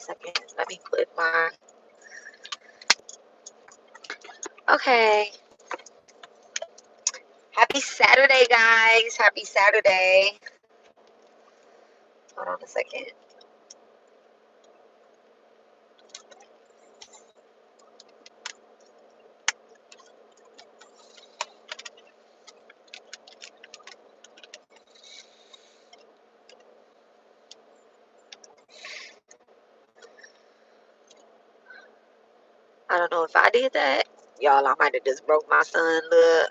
second. Let me put my... Okay. Happy Saturday, guys. Happy Saturday. Hold on a second. I don't know if I did that. Y'all, I might have just broke my son the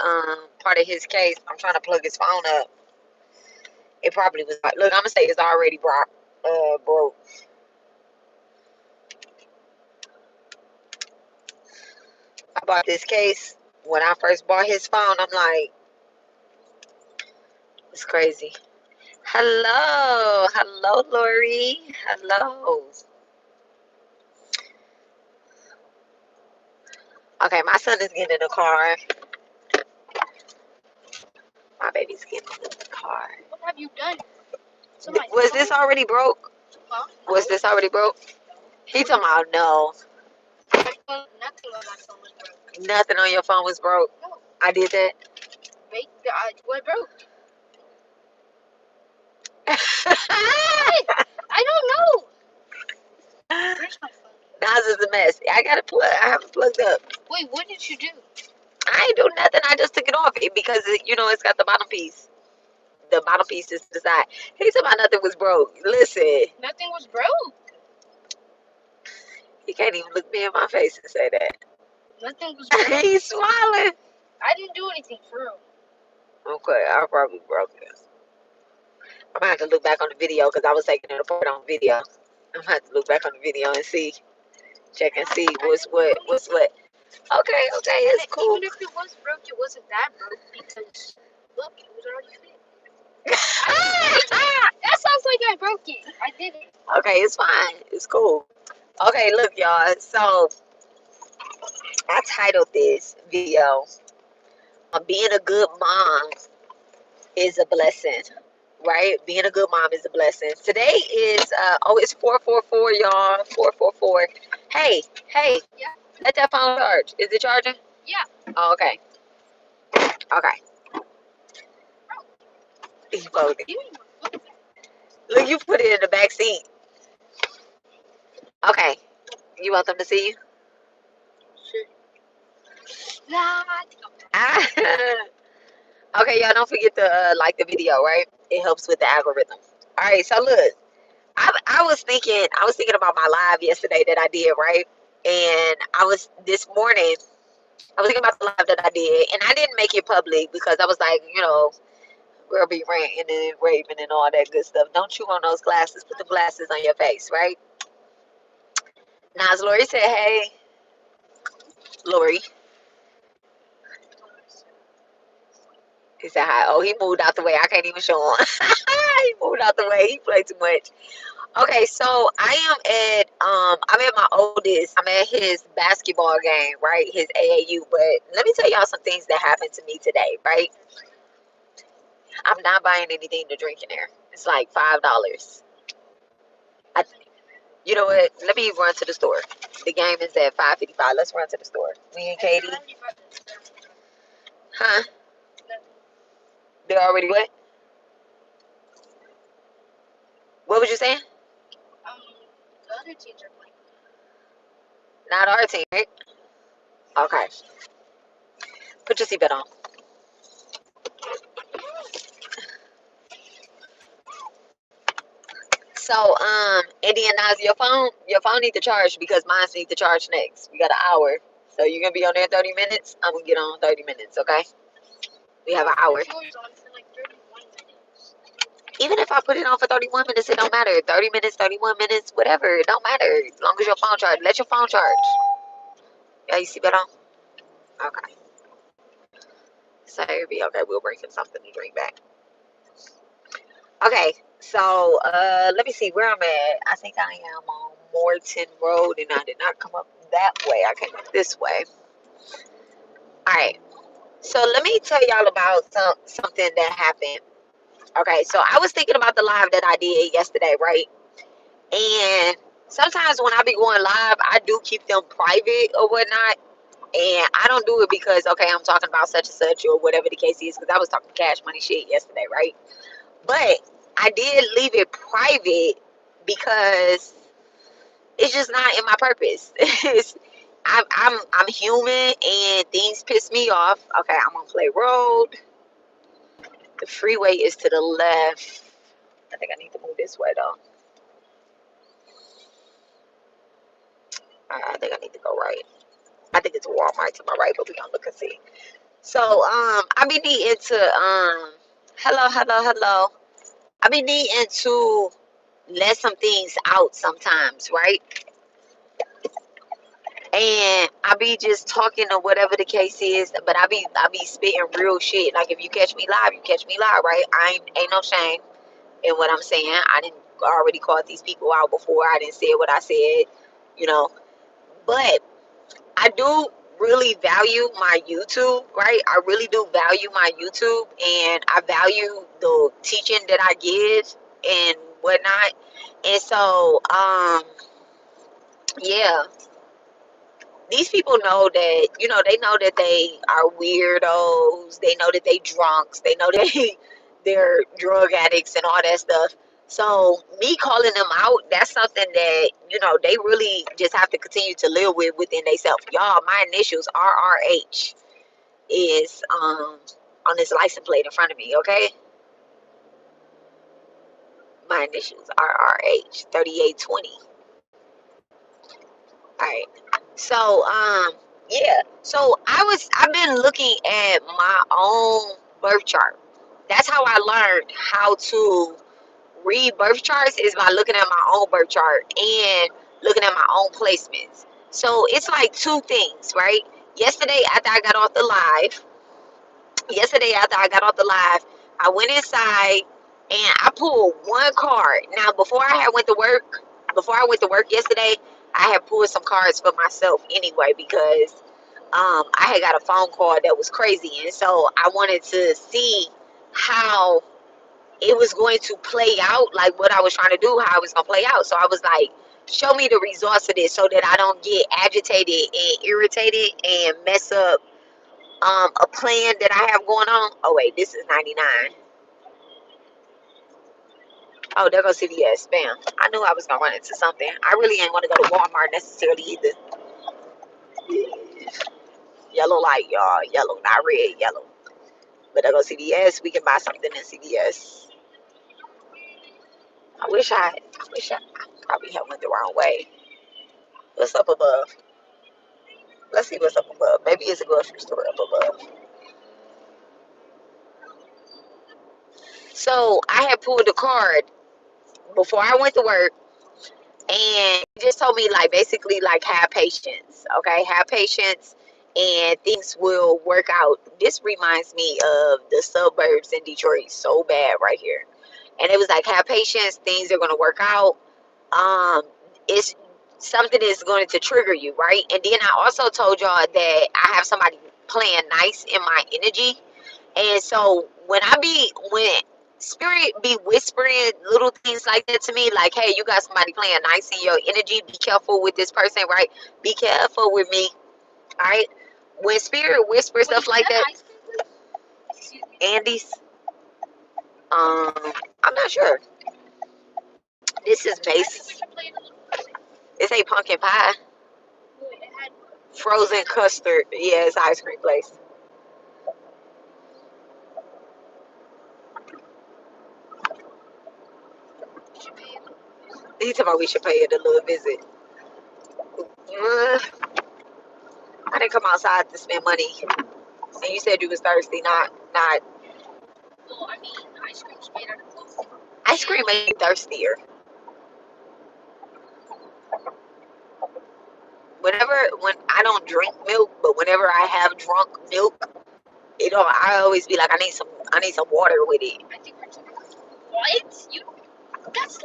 part of his case. I'm trying to plug his phone up. It probably was like, look, I'm gonna say it's already broke. I bought this case. When I first bought his phone, I'm like, it's crazy. Hello, Lori. Hello. Okay, my son is getting in the car. My baby's getting in the car. What have you done? Was this already broke? Huh? Was this already broke? He talking about no. Nothing on my phone was broke. Nothing on your phone was broke. No. I did that. Wait, what broke? I don't know. Where's my phone? Nas is a mess. I have it plugged up. Wait, what did you do? I ain't do nothing. I just took it off because it's got the bottom piece. The bottom piece is the side. He said about nothing was broke. Listen. Nothing was broke. He can't even look me in my face and say that. Nothing was broke. He's smiling. I didn't do anything for real. Okay, I probably broke it. I'm gonna have to look back on the video because I was taking it apart on video. I'm gonna have to look back on the video and see, check and see what's what. Okay, it's cool. Even if it was broke, it wasn't that broke because look, it was already fixed. That sounds like I broke it. I didn't. Okay, it's fine. It's cool. Okay, look, y'all. So I titled this video, "Being a Good Mom is a Blessing." Right? Being a good mom is a blessing. Today is it's 444, y'all. 444. Hey. Yeah. Let that phone charge. Is it charging? Yeah. Oh, okay. Look, you put it in the back seat. Okay. You want them to see you? Okay, y'all, don't forget to like the video, right? It helps with the algorithm. All right, so look, I was thinking about my live yesterday that I did, right? And this morning, I was thinking about the live that I did, and I didn't make it public because I was like, girl be ranting and raving and all that good stuff. Don't chew on those glasses. Put the glasses on your face, right? Now, as Lori said, hey, Lori. He said hi. Oh, he moved out the way. I can't even show him. He moved out the way. He played too much. Okay, so I'm at my oldest. I'm at his basketball game, right? His AAU. But let me tell y'all some things that happened to me today, right? I'm not buying anything to drink in there. It's like $5. You know what? Let me run to the store. The game is at 5:55. Let's run to the store. Me and Katie. Huh? They're already what? What was you saying? The other teams are playing. Not our team, right? Okay. Put your seatbelt on. So, Eddie and Naz, your phone needs to charge because mine needs to charge next. We got an hour. So you're gonna be on there 30 minutes. I'm gonna get on 30 minutes, okay? We have an hour. Yours on for like 31 minutes. Even if I put it on for 31 minutes, it don't matter. 30 minutes, 31 minutes, whatever. It don't matter. As long as your phone charge. Let your phone charge. Yeah, you see that on? Okay. So it'll be okay. We'll bring him something to drink back. Okay. So let me see where I'm at. I think I am on Morton Road, and I did not come up that way. I came up this way. All right. So let me tell y'all about something that happened. Okay. So I was thinking about the live that I did yesterday, right? And sometimes when I be going live, I do keep them private or whatnot. And I don't do it because, okay, I'm talking about such and such or whatever the case is, because I was talking cash money shit yesterday, right? But I did leave it private because it's just not in my purpose. I'm human and things piss me off. Okay, I'm on Play Road. The freeway is to the left. I think I need to move this way though. I think I need to go right. I think it's a Walmart to my right, but we gonna look and see. So I be needing to hello. I be needing to let some things out sometimes, right? And I be just talking or whatever the case is, but I be spitting real shit. Like if you catch me live, you catch me live, right? Ain't no shame in what I'm saying. I didn't already call these people out before. I didn't say what I said, you know. But I do really value my YouTube, right? I really do value my YouTube, and I value the teaching that I give and whatnot. And so, yeah, these people know that, they know that they are weirdos. They know that they drunks. They know that they're drug addicts and all that stuff. So me calling them out, that's something that, they really just have to continue to live with within themselves. Y'all, my initials RRH is on this license plate in front of me, okay? My initials RRH 3820. All right. So, yeah. So I've been looking at my own birth chart. That's how I learned how to read birth charts, is by looking at my own birth chart and looking at my own placements. So it's like two things, right? Yesterday after I got off the live, yesterday after I got off the live, I went inside and I pulled one card. Now before I went to work yesterday, I had pulled some cards for myself anyway, because I had got a phone call that was crazy, and so I wanted to see how it was going to play out, like what I was trying to do, how it was gonna play out. So I was like, show me the results of this so that I don't get agitated and irritated and mess up a plan that I have going on. Oh wait, this is 99. Oh, there goes CVS. Bam. I knew I was gonna run into something. I really ain't want to go to Walmart necessarily either. Yellow light, y'all. Yellow, not red. Yellow. But there goes CVS. We can buy something in CVS. I probably have went the wrong way. What's up above? Let's see what's up above. Maybe it's a grocery store up above. So I had pulled the card before I went to work, and it just told me, like, basically, like, have patience. Okay, have patience and things will work out. This reminds me of the suburbs in Detroit so bad right here. And it was like, have patience, things are going to work out. It's something that's going to trigger you, right? And then I also told y'all that I have somebody playing nice in my energy. And so when spirit be whispering little things like that to me, like, hey, you got somebody playing nice in your energy, be careful with this person, right? Be careful with me. All right. When spirit whispers stuff like that, Andy's, I'm not sure. This is base. It's a pumpkin pie, frozen custard. Yeah, it's an ice cream place. He told me we should pay it a little visit. I didn't come outside to spend money, and you said you was thirsty, not. Well, I mean, ice cream's made out of milk. Ice cream made me thirstier. When I don't drink milk, but whenever I have drunk milk, I always be like, I need some water with it. I think we're talking about what? That's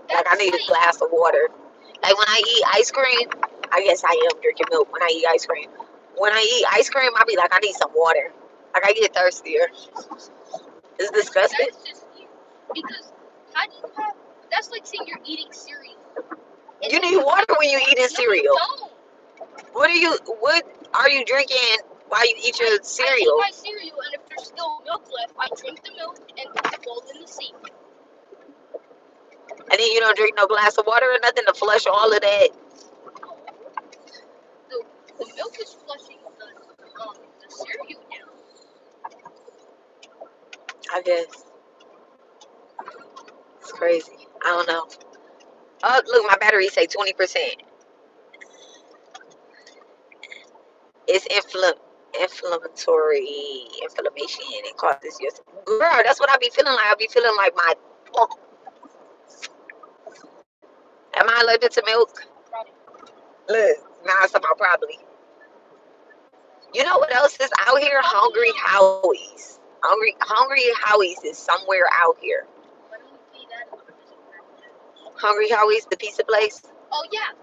Like I need a glass of water. Like when I eat ice cream, I guess I am drinking milk when I eat ice cream. When I eat ice cream, I be like, I need some water. Like I get thirstier. It's disgusting. That's just you. Because how do you have? That's like saying you're eating cereal. You need water when you eating No, cereal. I don't. What are you drinking while you eat your I eat cereal? my cereal, and if there's still milk left, I drink the milk and put the bowl in the sink. And then you don't drink no glass of water or nothing to flush all of that. The milk is flushing the cereal down. I guess it's crazy. I don't know. Oh, look, my battery say 20%. It's inflammation. It causes your girl. That's what I be feeling like. I be feeling like my. Oh, am I allergic to milk? Look, now it's about probably. You know what else is out here? Hungry Howie's. Hungry Howie's is somewhere out here. Why don't we pay that? Hungry Howie's, the pizza place. Oh yeah.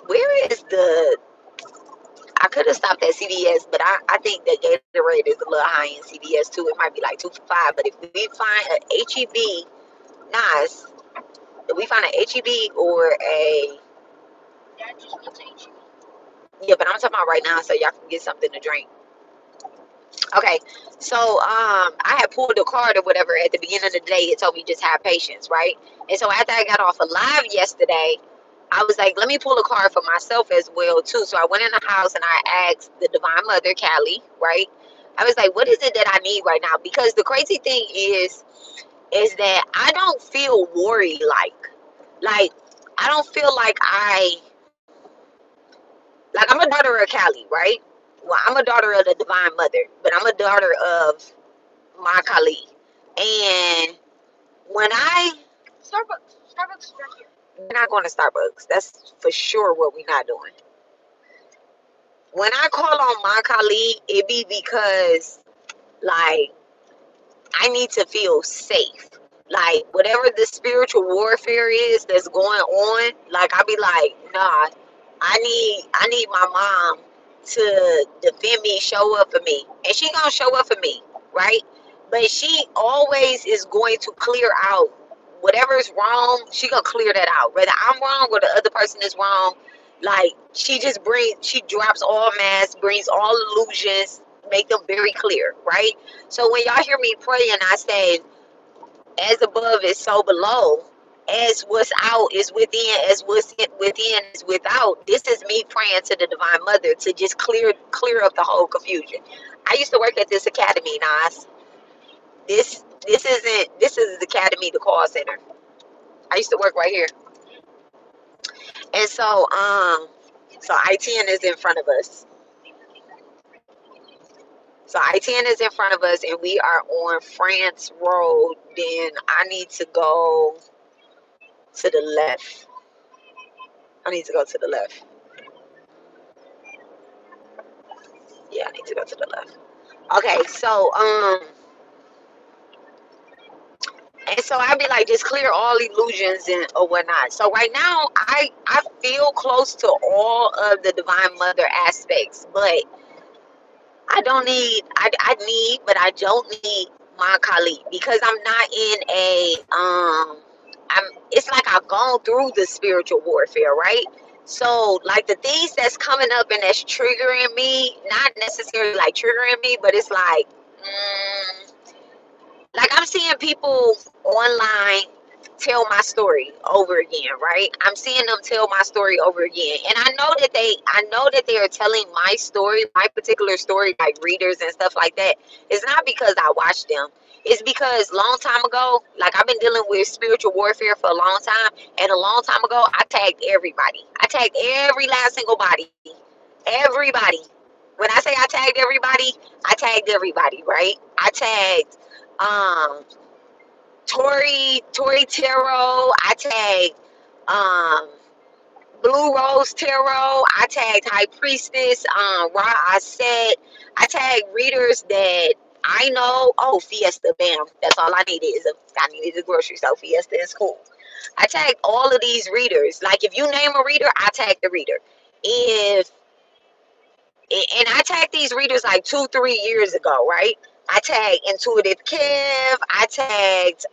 Where is the? I could have stopped at CVS, but I think the Gatorade is a little high in CVS too. It might be like 2 for $5. But if we find a HEB, nice. If we find an HEB or a Yeah, I just went to HEB. yeah, but I'm talking about right now, so y'all can get something to drink. Okay, so I had pulled a card or whatever at the beginning of the day. It told me just have patience, right? And so after I got off a live yesterday, I was like, let me pull a card for myself as well too. So I went in the house and I asked the Divine Mother, Callie, right? I was like, what is it that I need right now? Because the crazy thing is that I don't feel worried like I don't feel like I'm a daughter of Callie, right? Well, I'm a daughter of the Divine Mother, but I'm a daughter of my Kali. And when Starbucks is right here. we're not going to Starbucks. That's for sure what we're not doing. When I call on my Kali, it be because like I need to feel safe. Like whatever the spiritual warfare is that's going on, like I be like, nah, I need my mom to defend me, show up for me. And she gonna show up for me, right? But she always is going to clear out whatever is wrong, she gonna clear that out. Whether I'm wrong or the other person is wrong, like she drops all masks, brings all illusions, make them very clear, right? So when y'all hear me pray and I say, as above is so below, as what's out is within, as what's within is without. This is me praying to the Divine Mother to just clear up the whole confusion. I used to work at this academy, Nas. This is the academy, the call center. I used to work right here. And so I-10 is in front of us. So I-10 is in front of us and we are on France Road. Then I need to go to the left. I need to go to the left. Yeah, I need to go to the left. Okay, so and so I'd be like, just clear all illusions and or whatnot. So right now, I feel close to all of the Divine Mother aspects, but I need, but I don't need my Kali because I'm not in a I'm. It's like I've gone through the spiritual warfare, right? So like the things that's coming up and that's triggering me, not necessarily like triggering me, but it's like I'm seeing people online tell my story over again, right? I'm seeing them tell my story over again. And I know that they are telling my story, my particular story, like readers and stuff like that. It's not because I watched them. It's because long time ago, like I've been dealing with spiritual warfare for a long time, and a long time ago I tagged everybody. I tagged every last single body. Everybody. When I say I tagged everybody, I tagged everybody, right? I tagged um Tori Tarot. I tagged um Blue Rose Tarot. I tagged High Priestess, Ra Aset. I tagged readers that I know. Oh, Fiesta, bam. That's all I needed I needed a grocery store. Fiesta is cool. I tagged all of these readers. Like if you name a reader, I tag the reader. If and I tagged these readers like 2-3 years ago, right? I tagged Intuitive Kev. I tagged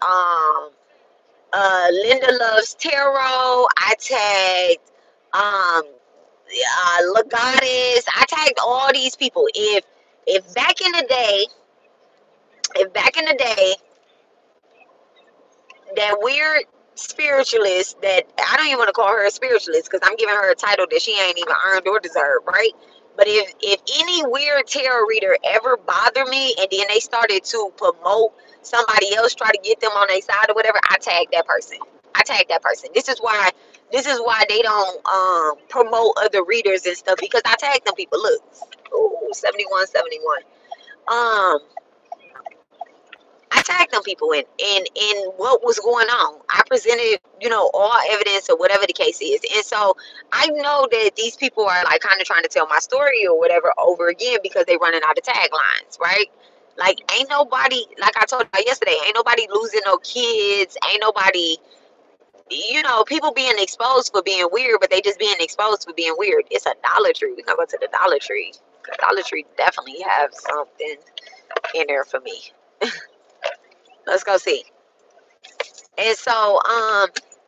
Linda Loves Tarot. I tagged Goddess. I tagged all these people. If back in the day, if back in the day that weird spiritualist, that I don't even want to call her a spiritualist because I'm giving her a title that she ain't even earned or deserved, right? But if any weird tarot reader ever bothered me and then they started to promote somebody else, try to get them on their side or whatever, I tag that person. I tag that person. This is why they don't promote other readers and stuff, because I tag them people. Look, ooh, 7171. Um I tagged them people in what was going on. I presented, all evidence or whatever the case is. And so I know that these people are like kind of trying to tell my story or whatever over again because they running out of taglines, right? Like ain't nobody, like I told you yesterday, ain't nobody losing no kids, ain't nobody, people being exposed for being weird, but they just being exposed for being weird. It's a Dollar Tree. We gonna go to the Dollar Tree. The Dollar Tree definitely have something in there for me. Let's go see. And so,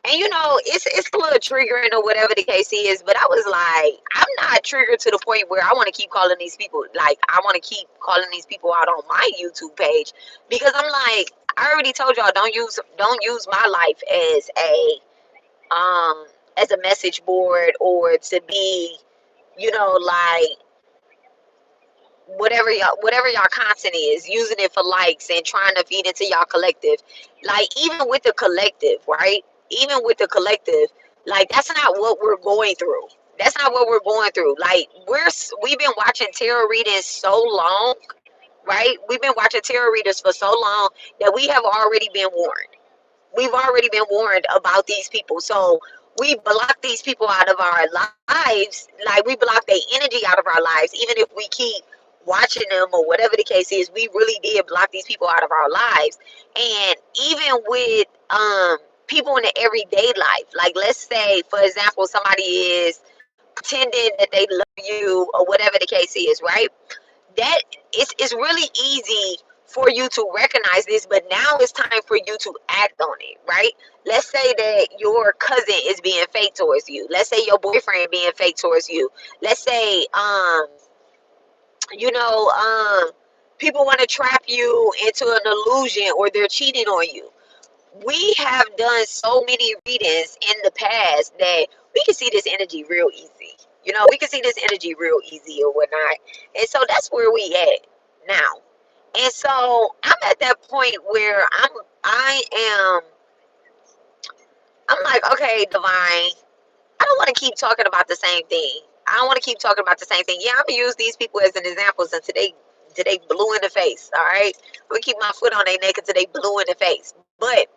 it's a little triggering or whatever the case is, but I was like, I'm not triggered to the point where I want to keep calling these people, like, I want to keep calling these people out on my YouTube page, because I'm like, I already told y'all, don't use my life as a message board, or to be, like, whatever y'all content is, using it for likes and trying to feed into y'all collective. Like, even with the collective, right? Even with the collective, like, that's not what we're going through. That's not what we're going through. Like, we've been watching tarot readings so long, right? We've been watching tarot readers for so long that we have already been warned. We've already been warned about these people. So we block these people out of our lives. Like, we block their energy out of our lives. Even if we keep watching them or whatever the case is, we really did block these people out of our lives. And even with people in the everyday life, like, let's say, for example, somebody is pretending that they love you or whatever the case is, right? That it's really easy for you to recognize this, but now it's time for you to act on it, right? Let's say that your cousin is being fake towards you. Let's say your boyfriend being fake towards you. Let's say you know people want to trap you into an illusion, or they're cheating on you. We have done so many readings in the past that we can see this energy real easy. We can see this energy real easy or whatnot. And so that's where we at now. And so I'm at that point where I'm like, okay, divine, I don't want to keep talking about the same thing. I don't want to keep talking about the same thing. Yeah, I'm gonna use these people as an example since today blue in the face. All right. I'm gonna keep my foot on their neck until they blue in the face. But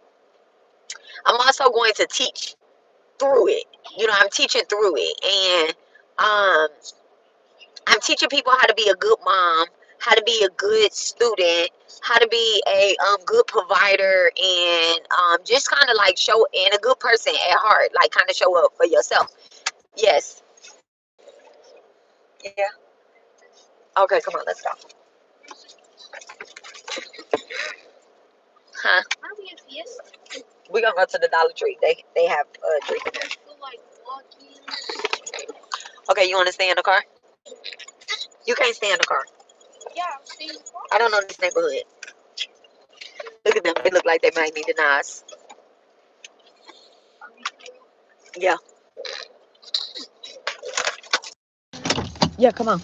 I'm also going to teach through it. I'm teaching through it. And um I'm teaching people how to be a good mom, how to be a good student, how to be a good provider, and just kind of like show, and a good person at heart, like kind of show up for yourself. Yes. Yeah. Okay, come on, let's go. Huh? How do we get Fiesta? We're gonna go to the Dollar Tree. They have a drink in there. I feel like walking. Okay, you want to stay in the car? You can't stay in the car. Yeah, I'm staying in the car. I don't know this neighborhood. Look at them. They look like they might need a Nas. Yeah. Yeah, come on.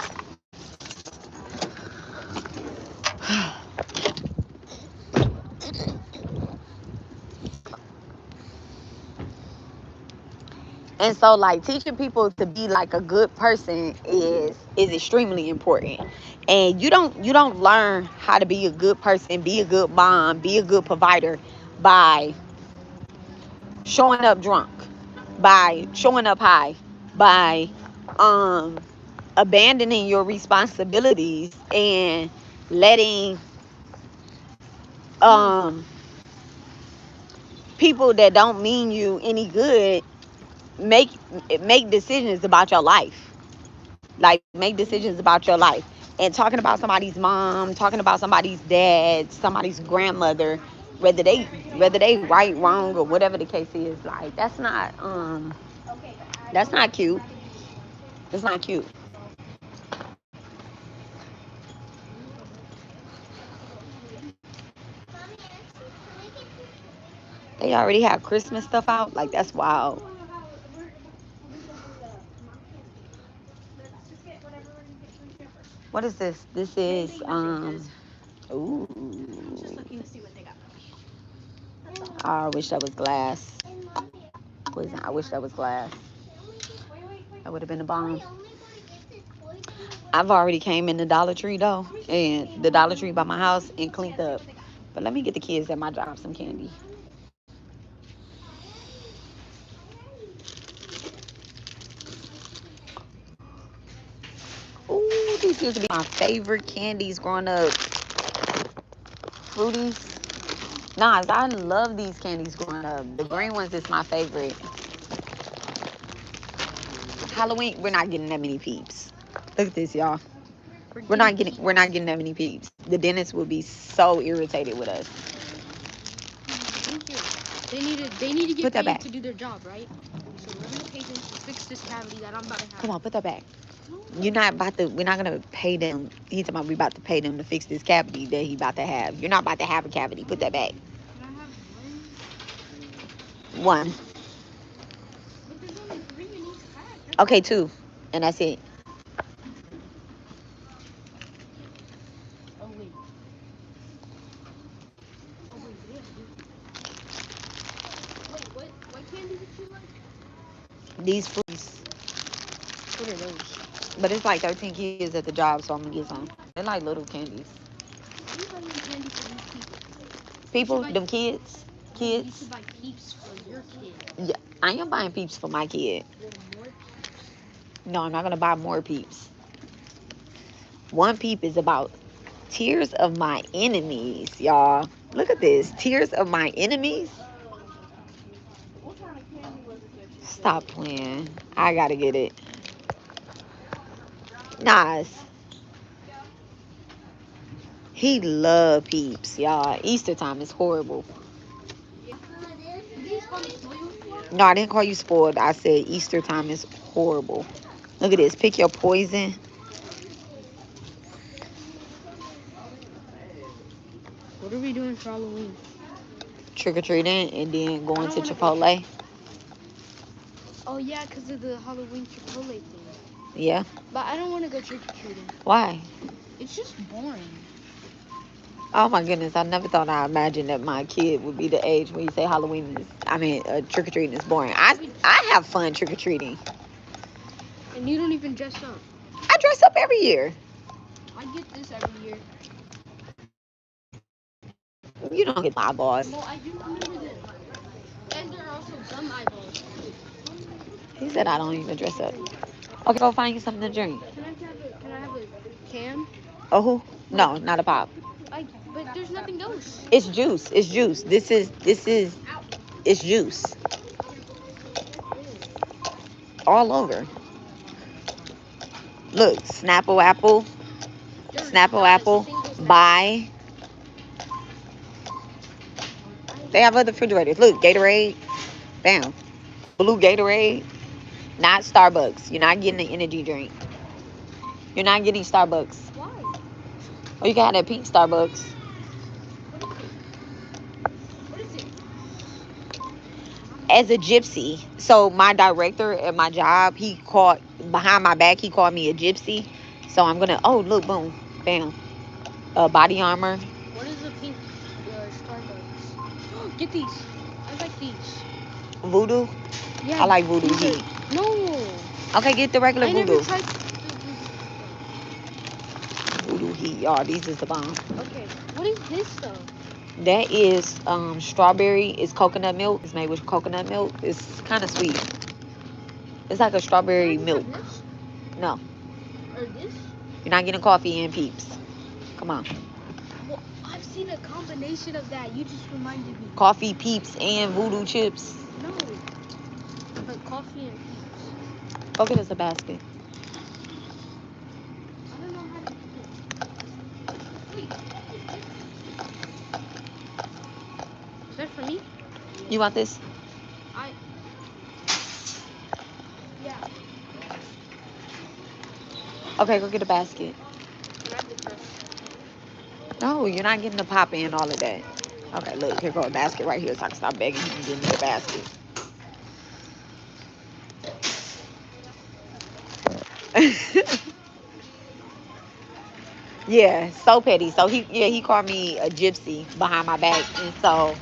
And so, like, teaching people to be like a good person is extremely important. And you don't learn how to be a good person, be a good mom, be a good provider by showing up drunk, by showing up high, by um abandoning your responsibilities and letting um people that don't mean you any good make make decisions about your life. Like, make decisions about your life. And talking about somebody's mom, talking about somebody's dad, somebody's grandmother, Whether they right, wrong, or whatever the case is. Like that's not cute. That's not cute. They already have Christmas stuff out. Like that's wild. What is this? This is ooh. I'm just looking to see what they got for me. I wish that was glass. I wish that was glass. That would have been a bomb. I've already came in the Dollar Tree though, and the Dollar Tree by my house and cleaned up. But let me get the kids at my job some candy. Ooh, these used to be my favorite candies growing up. Fruities. Nah, I love these candies growing up. The green ones is my favorite. Halloween, we're not getting that many peeps. Look at this, y'all. We're not getting that many peeps. The dentist will be so irritated with us. Thank you. They need to get Put that paid back. to do their job, right? So we're gonna pay them to fix this cavity that I'm about to have. Come on, put that back. We're not gonna pay them. He's talking about we about to pay them to fix this cavity that he about to have. You're not about to have a cavity. Put that back. Can I have One. But there's only 3 in each pack. Okay, 2. And that's it. Oh wait. Wait, what candy did you like? These fruits. What are those? But it's like 13 kids at the job, so I'm gonna get some. They're like little candies. Why are you buying candy for these people? People, them kids. You should buy peeps for your kid. Yeah, I am buying peeps for my kid. More peeps. No, I'm not gonna buy more peeps. One peep is about tears of my enemies, y'all. Look at this. Tears of my enemies. Stop playing. I gotta get it. Nice. He love peeps, y'all. Easter time is horrible. No, I didn't call you spoiled. I said Easter time is horrible. Look at this. Pick your poison. What are we doing for Halloween? Trick-or-treating and then going to Chipotle. Oh yeah, because of the Halloween Chipotle thing. Yeah. But I don't want to go trick-or-treating. Why? It's just boring. Oh my goodness, I never thought I'd imagine that my kid would be the age when you say trick-or-treating is boring. I have fun trick-or-treating. And you don't even dress up. I dress up every year. I get this every year. You don't get my eyeballs. No, I do remember this. And there are also gum eyeballs. He said I don't even dress up. Okay, go find you something to drink. Can I have a can? Oh, who? No, not a pop. But there's nothing else. It's juice. It's juice. This is, it's juice. All over. Look, Snapple Apple. Snapple Apple. Buy. They have other refrigerators. Look, Gatorade. Bam. Blue Gatorade. Not Starbucks. You're not getting an energy drink. You're not getting Starbucks. Why? Or you got that pink Starbucks. What is it? As a gypsy. So my director at my job, he called behind my back, he called me a gypsy. So I'm gonna, oh look, boom, bam. Body armor. What is the pink Starbucks? Get these. I like these. Voodoo. Yeah. I like voodoo heat. No. Okay, get the regular I voodoo. never tried. Voodoo heat, y'all. These is the bomb. Okay. What is this though? That is strawberry. It's coconut milk. It's made with coconut milk. It's kind of sweet. It's like a strawberry milk. No. Or this? You're not getting coffee and peeps. Come on. Well, I've seen a combination of that. You just reminded me. Coffee, peeps, and voodoo chips. No. But coffee and peeps. Go get us a basket. I don't know how to do it. Wait. Is that for me? You want this? Yeah. Okay, go get a basket. Can I get the... No, you're not getting the pop in all of that. Okay, look, here go a basket right here so I can stop begging him and give me the basket. Yeah, so petty. So he called me a gypsy behind my back, and so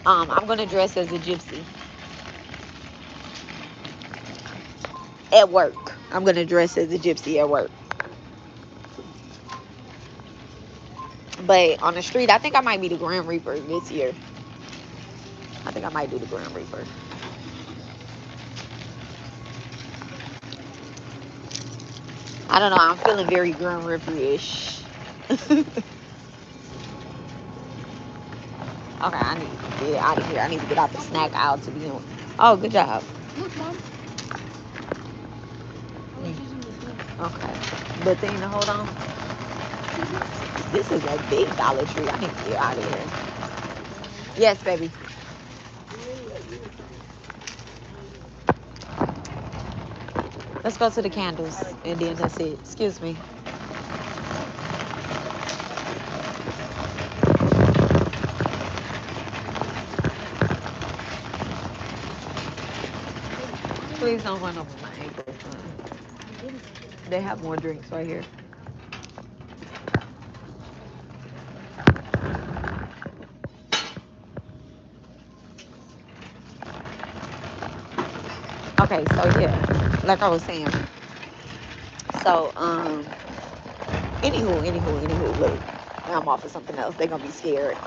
I'm gonna dress as a gypsy at work. I'm gonna dress as a gypsy at work. But on the street, I think I might be the Grim Reaper this year. I think I might do the Grim Reaper. I don't know. I'm feeling very Grim Reaper-ish. Okay, I need to get out of here. I need to get out the snack aisle to be on. Oh, good job. Look, Mom. I was using the thing. Okay. The thing to hold on. This is a big Dollar Tree. I need to get out of here. Yes, baby. Let's go to the candles and then that's it. Excuse me. Please don't run over my ankles. They have more drinks right here. Okay, so yeah, like I was saying. So, anywho, look, now I'm off of something else. They're gonna be scared.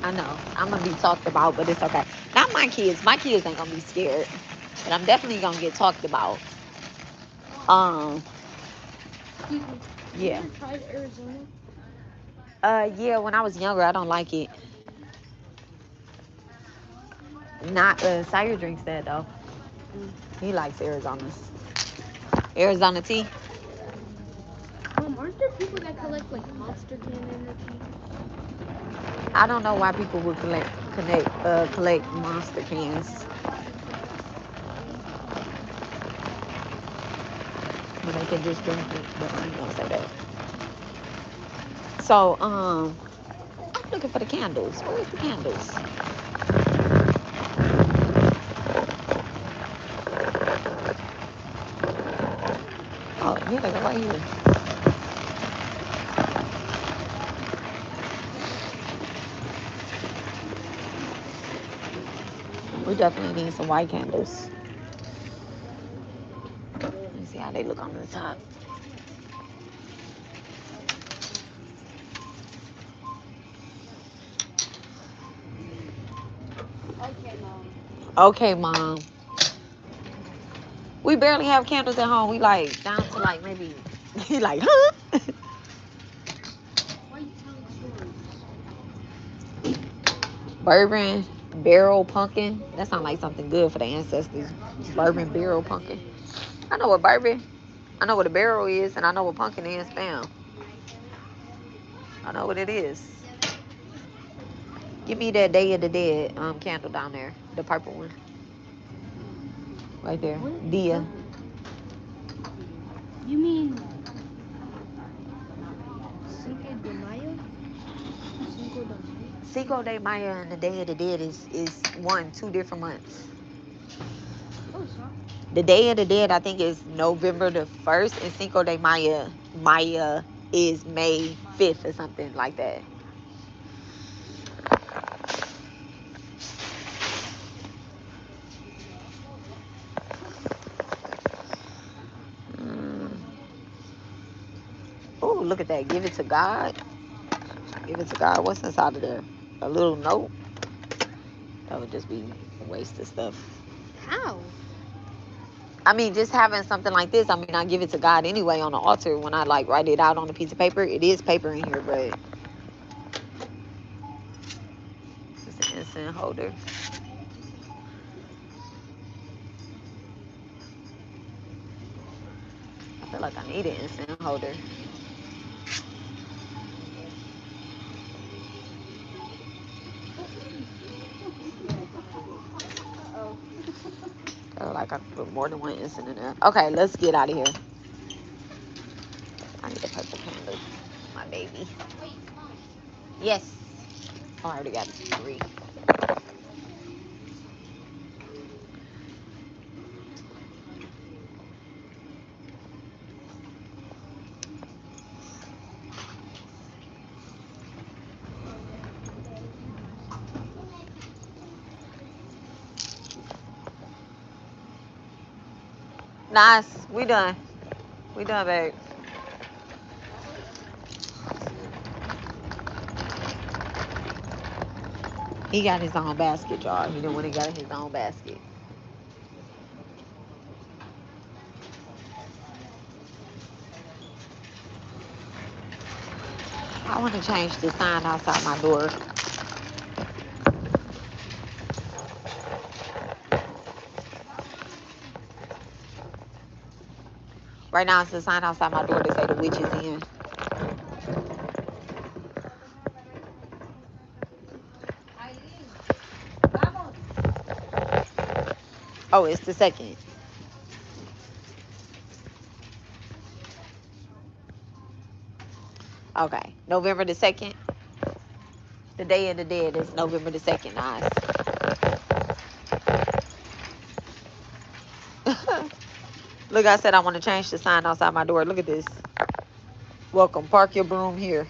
I know. I'm gonna be talked about, but it's okay. Not my kids. My kids ain't gonna be scared. But I'm definitely gonna get talked about. Um, yeah. You ever tried Arizona? Yeah, when I was younger, I don't like it. Not Sire drinks that though. He likes Arizona's. Arizona tea. Aren't there people that collect like Monster Can energy? I don't know why people would collect monster cans when they can just drink it. But I ain't gonna say that. So I'm looking for the candles. Where's the candles? Oh yeah, they go right here. We definitely need some white candles. Let me see how they look on the top. Okay, Mom. Okay, Mom. We barely have candles at home. We like down to like maybe. He like, huh? Why are you telling stories? Bourbon barrel pumpkin. That sounds like something good for the ancestors. Bourbon barrel pumpkin. I know what bourbon. I know what a barrel is, and I know what pumpkin is. Bam. I know what it is. Give me that Day of the Dead candle down there, the purple one, right there. Dia. You mean Cinco de Mayo? Cinco de Mayo? Cinco de Mayo and the Day of the Dead is 2 different months. Oh, sorry. The Day of the Dead, I think, is November the 1st, and Cinco de Mayo is May 5th or something like that. Oh, look at that. Give it to God. Give it to God. What's inside of there? A little note? That would just be a waste of stuff. How? I mean, just having something like this, I mean, I give it to God anyway on the altar when I like write it out on a piece of paper. It is paper in here, but it's an incense holder. I feel like I need an incense holder. I feel like I could put more than one instant in there. Okay, let's get out of here. I need a purple candle. My baby. Yes. Oh, I already got 3. Nice. We done. We done, babe. He got his own basket, y'all. He didn't want to get his own basket. I want to change the sign outside my door. Right now, it's the sign outside my door to say the witch is in. Oh, it's the 2nd. Okay. November the 2nd. The Day of the Dead is November the 2nd, nice. Look, I said I want to change the sign outside my door. Look at this. Welcome. Park your broom here.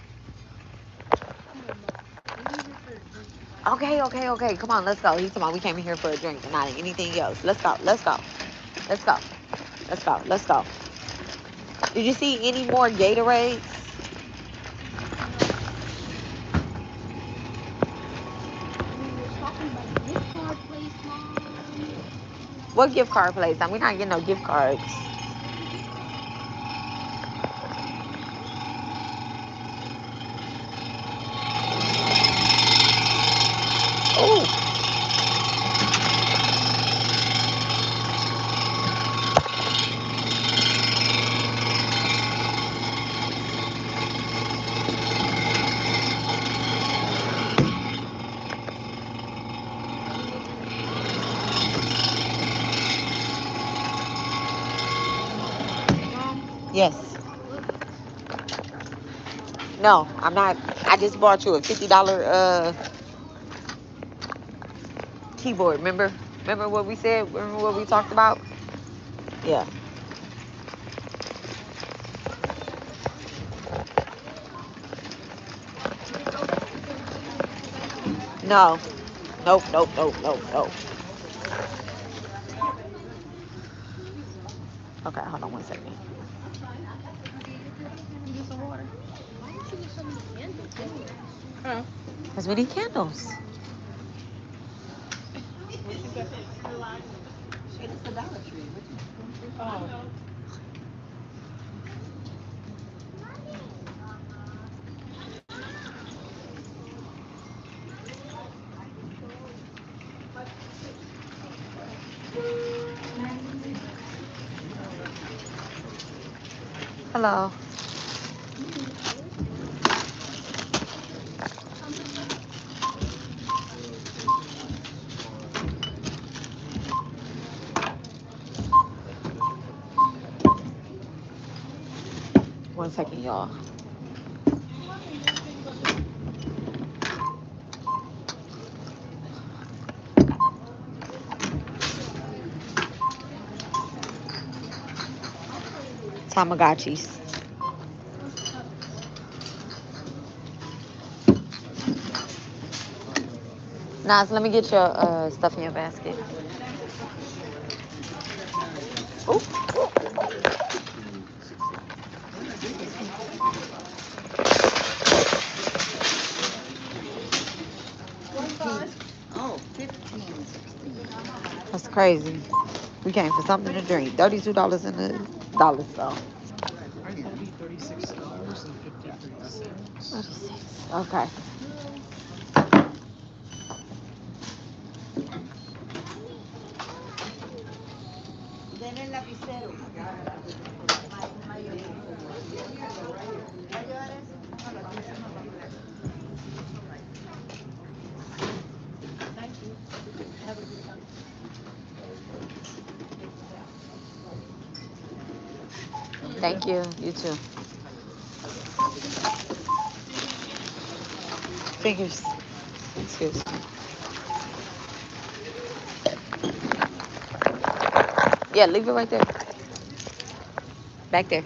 Okay. Come on, let's go. He's talking about we came in here for a drink and not anything else. Let's go. Did you see any more Gatorades? What gift card place? We're not getting no gift cards. Oh. Yes. No, I'm not. I just bought you a $50 keyboard. Remember what we said? Remember what we talked about? Yeah. No. Nope. Okay, hold on 1 second. Because we need candles. It's the Dollar Tree. Oh. Hello. One second, y'all. Tamagotchis. Nas, let me get your stuff in your basket. Ooh. Oh, 15. That's crazy. We came for something to drink. $32 in the dollar store. $36.53. 36. Okay. Thank you. You too. Fingers. Excuse me. Yeah, leave it right there. Back there.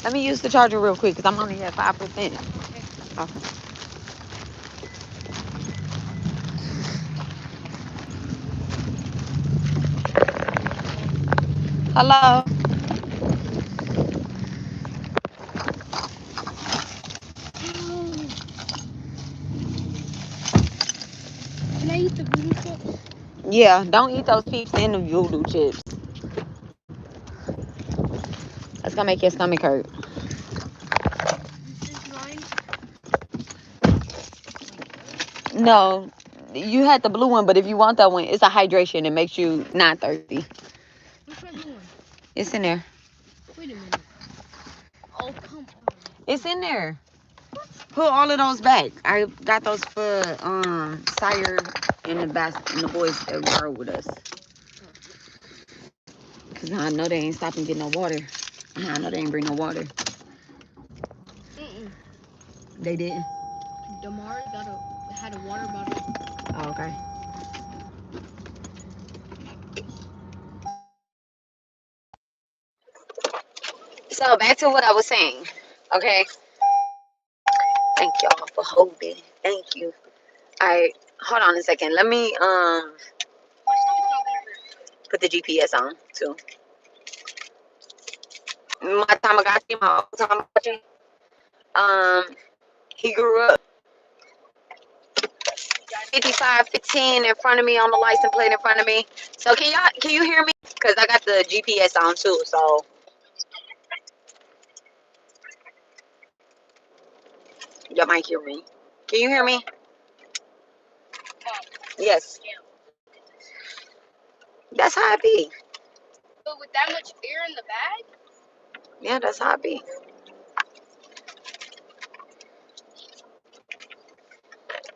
Let me use the charger real quick because I'm only at 5%. Okay. Hello. Can I eat the voodoo chips? Yeah, don't eat those peeps and the voodoo chips. That's gonna make your stomach hurt. This is mine. No, you had the blue one, but if you want that one, it's a hydration. It makes you not thirsty. Where's my blue one? It's in there. Wait a minute. Oh, come on. It's in there. Put all of those back. I got those for Sire and the boys that were with us. Cause I know they ain't stopping getting no water. I know they ain't bring no water. They didn't. Damar had a water bottle. Oh, okay. So back to what I was saying. Okay. Thank y'all for holding. Thank you. Alright, hold on a second. Let me put the GPS on too. My Tamagotchi, my old Tamagotchi. He grew up 5515 in front of me on the license plate in front of me. So can you hear me? Cause I got the GPS on too. So you might hear me. Can you hear me? Yes. That's how it be. But with that much air in the bag? Yeah, that's how it be.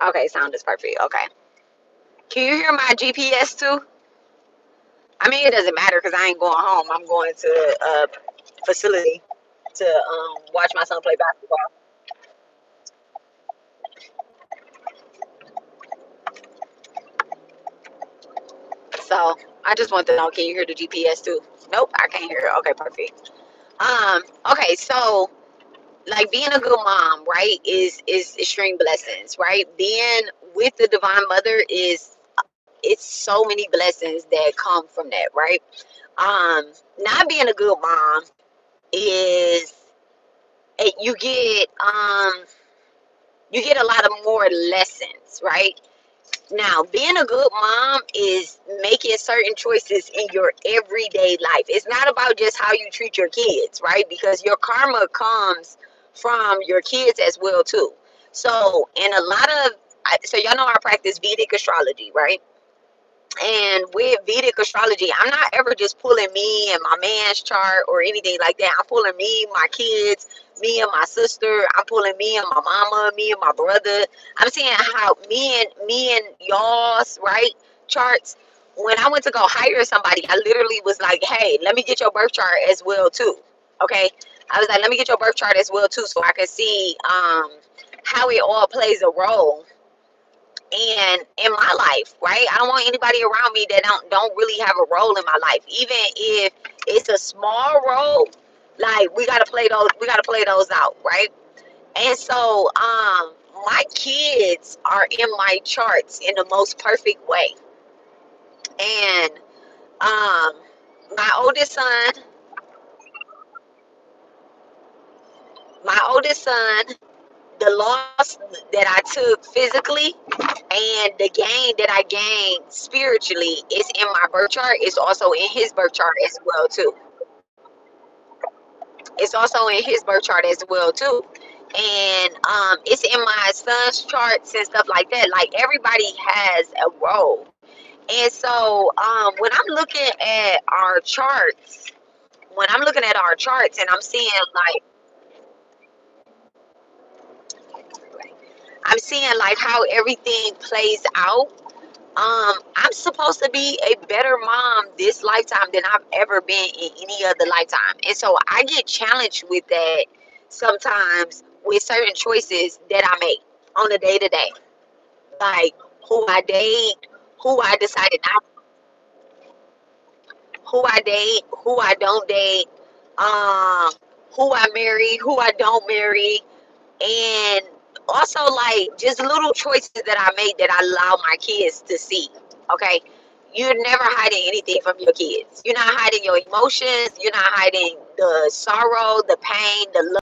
Okay, sound is perfect. Okay. Can you hear my GPS too? I mean, it doesn't matter because I ain't going home. I'm going to a facility to watch my son play basketball. So I just want to know, can you hear the GPS too? Nope, I can't hear it. Okay, perfect. Okay, so like being a good mom, right, is extreme blessings, right? Being with the divine mother is it's so many blessings that come from that, right? Not being a good mom is you get a lot of more lessons, right? Now, being a good mom is making certain choices in your everyday life. It's not about just how you treat your kids, right? Because your karma comes from your kids as well too. So, in a lot of so y'all know I practice Vedic astrology, right? And with Vedic astrology, I'm not ever just pulling me and my man's chart or anything like that. I'm pulling me, my kids, me and my sister. I'm pulling me and my mama, me and my brother. I'm seeing how me and y'all's right charts. When I went to go hire somebody, I literally was like, "Hey, let me get your birth chart as well too." Okay, I was like, "Let me get your birth chart as well too, so I can see how it all plays a role." And in my life, right? I don't want anybody around me that don't really have a role in my life, even if it's a small role. Like we gotta play those out, right? And so my kids are in my charts in the most perfect way. And um my oldest son my oldest son, the loss that I took physically and the gain that I gained spiritually is in my birth chart. It's also in his birth chart as well too. It's also in his birth chart as well too. And it's in my son's charts and stuff like that. Like everybody has a role. And so when I'm looking at our charts, and I'm seeing like I'm seeing like how everything plays out. I'm supposed to be a better mom this lifetime than I've ever been in any other lifetime. And so I get challenged with that sometimes with certain choices that I make on a day to day. Like who I date, who I decided not, who I date, who I don't date, um, who I marry, who I don't marry, and also like just little choices that I make that I allow my kids to see. Okay, you're never hiding anything from your kids. You're not hiding your emotions. You're not hiding the sorrow, the pain, the love.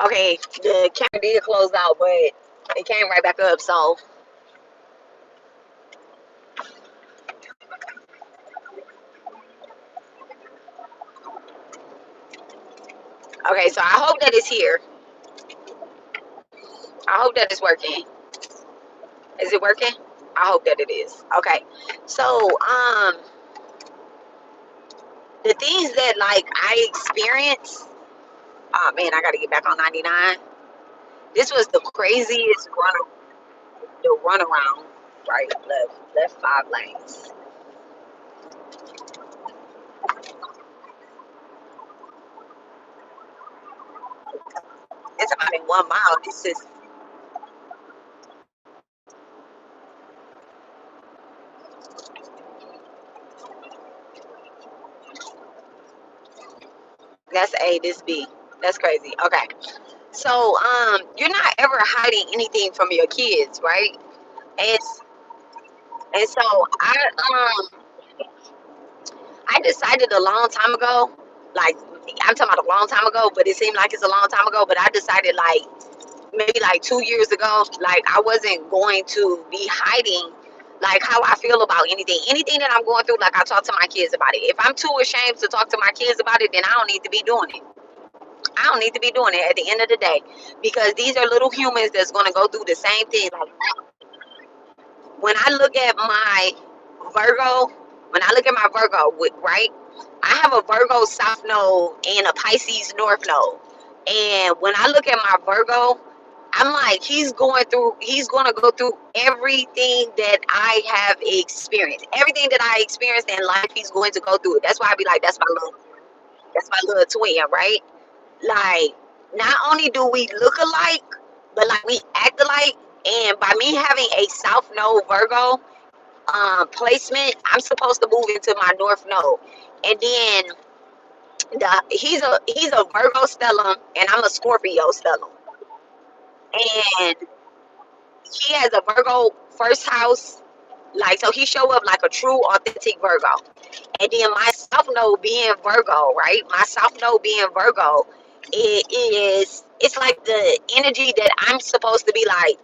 Okay, the camera did close out, but it came right back up. So okay, so I hope that it's here. I hope that it's working. Is it working? I hope that it is. Okay, so the things that like I experience. Oh man, I gotta get back on 99. This was the craziest the runaround. Right, left 5 lanes. It's about in 1 mile. This is that's A, this B. That's crazy. Okay, so you're not ever hiding anything from your kids, right? And and so I decided a long time ago, like I'm talking about a long time ago, but it seemed like it's a long time ago. But I decided like maybe like 2 years ago, like I wasn't going to be hiding like how I feel about anything that I'm going through. Like I talk to my kids about it. If I'm too ashamed to talk to my kids about it, then I don't need to be doing it. I don't need to be doing it at the end of the day, because these are little humans that's going to go through the same thing. Like when I look at my Virgo, when I look at my Virgo, right? I have a Virgo South Node and a Pisces North Node. And when I look at my Virgo, I'm like, he's going to go through everything that I have experienced. Everything that I experienced in life, he's going to go through it. That's why I be like, that's my little twin, right? Like, not only do we look alike, but like we act alike. And by me having a South Node Virgo placement, I'm supposed to move into my North Node. And then he's a Virgo stellium, and I'm a Scorpio stellium. And he has a Virgo first house, like so he show up like a true authentic Virgo. And then my South Node being Virgo, right? My South Node being Virgo, it's like the energy that I'm supposed to be like,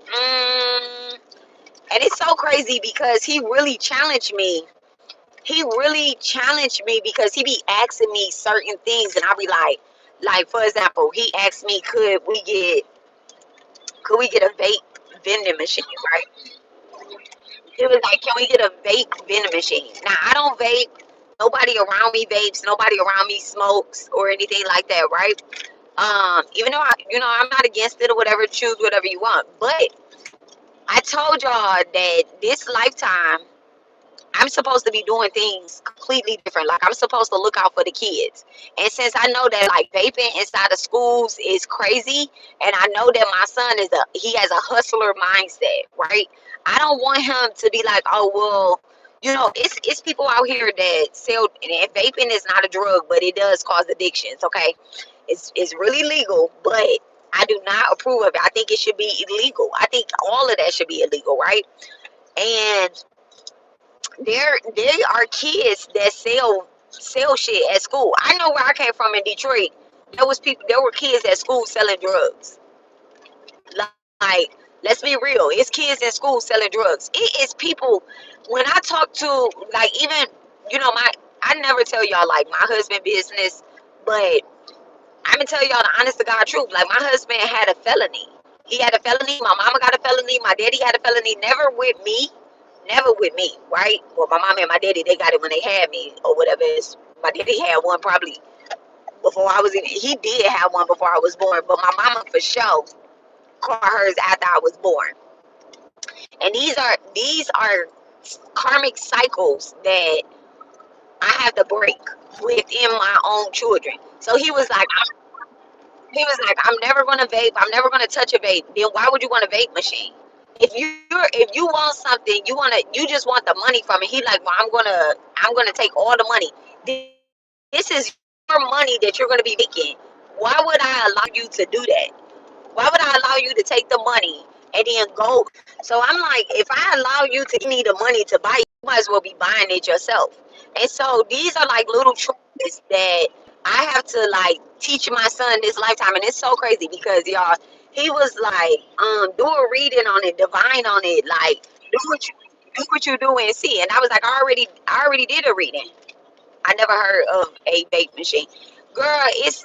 and it's so crazy because he really challenged me. He really challenged me because he be asking me certain things, and I'll be like for example, he asked me, could we get a vape vending machine, right? It was like, can we get a vape vending machine? Now I don't vape. Nobody around me vapes. Nobody around me smokes or anything like that, right? Even though I'm not against it or whatever. Choose whatever you want. But I told y'all that this lifetime I'm supposed to be doing things completely different. Like I'm supposed to look out for the kids. And since I know that like vaping inside of schools is crazy, and I know that my son he has a hustler mindset, right? I don't want him to be like, oh well, it's people out here that sell, and vaping is not a drug, but it does cause addictions. Okay, it's really legal, but I do not approve of it. I think it should be illegal. I think all of that should be illegal, right? And they are kids that sell shit at school. I know where I came from in Detroit. There were kids at school selling drugs. Like, let's be real. It's kids in school selling drugs. It is people. When I talk to like even my I never tell y'all like my husband business, but I'm gonna tell y'all the honest to God truth. Like my husband had a felony. He had a felony. My mama got a felony. My daddy had a felony. Never with me, never with me, right? Well, my mom and my daddy, they got it when they had me or whatever. My daddy had one probably before I was even, he did have one before I was born, but my mama for sure caught hers after I was born. And these are karmic cycles that I have to break within my own children. So he was like, I'm never gonna vape. I'm never gonna touch a vape. Then why would you want a vape machine? If you want something, you just want the money from it. He like, well, I'm gonna take all the money. This is your money that you're gonna be making. Why would I allow you to do that? Why would I allow you to take the money and then go? So I'm like, if I allow you to give me the money to buy it, you might as well be buying it yourself. And so these are like little choices that I have to like teach my son this lifetime. And it's so crazy because y'all, he was like, do a reading on it, divine on it, like do what you do and see. And I was like, I already did a reading. I never heard of a vape machine. Girl, it's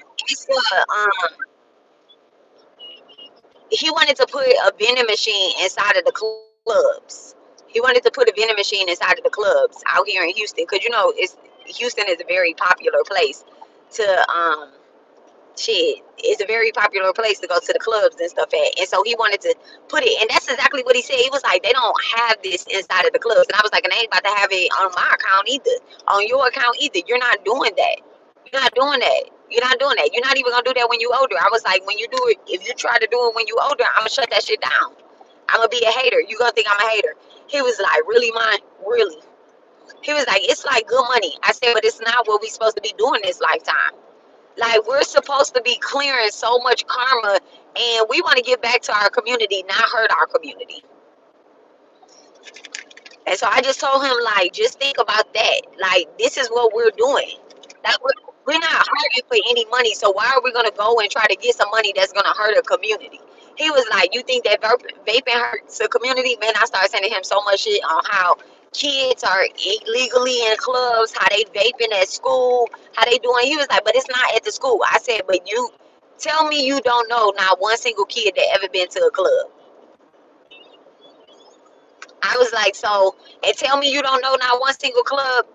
he wanted to put a vending machine inside of the clubs. He wanted to put a vending machine inside of the clubs out here in Houston, because Houston is a very popular place to it's a very popular place to go to the clubs and stuff at. And so he wanted to put it, and that's exactly what he said. He was like, they don't have this inside of the clubs, and I was like, and they ain't about to have it on my account either, on your account either. You're not doing that. You're not doing that. You're not doing that. You're not even gonna do that when you older. I was like, when you do it, if you try to do it when you older, I'm gonna shut that shit down. I'm gonna be a hater. You gonna think I'm a hater. He was like, really, mine? Really? He was like, it's like good money. I said, but it's not what we supposed to be doing this lifetime. Like, we're supposed to be clearing so much karma, and we want to give back to our community, not hurt our community. And so I just told him, like, just think about that. Like, this is what we're doing. Like, we're not hurting for any money, so why are we going to go and try to get some money that's going to hurt a community? He was like, you think that vaping hurts a community? Man, I started sending him so much shit on how kids are illegally in clubs, how they vaping at school, how they doing. He was like, but it's not at the school. I said, but you tell me you don't know not one single kid that ever been to a club. I was like, so, and tell me you don't know not one single club.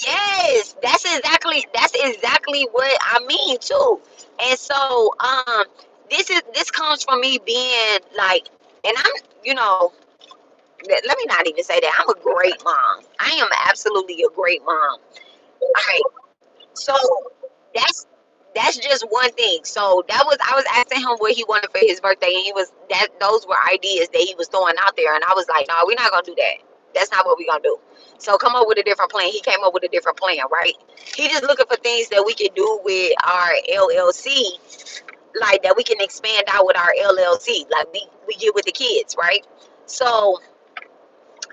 Yes, that's exactly what I mean too. And so this comes from me being like, and I'm, you know, let me not even say that. I'm a great mom. I am absolutely a great mom. All right. So that's that's just one thing. So that was, I was asking him what he wanted for his birthday, and he was that those were ideas that he was throwing out there, and I was like, no, we're not gonna do that. That's not what we're gonna do. So come up with a different plan. He came up with a different plan, right? He just looking for things that we can do with our LLC, like that we can expand out with our LLC, like we get with the kids, right? So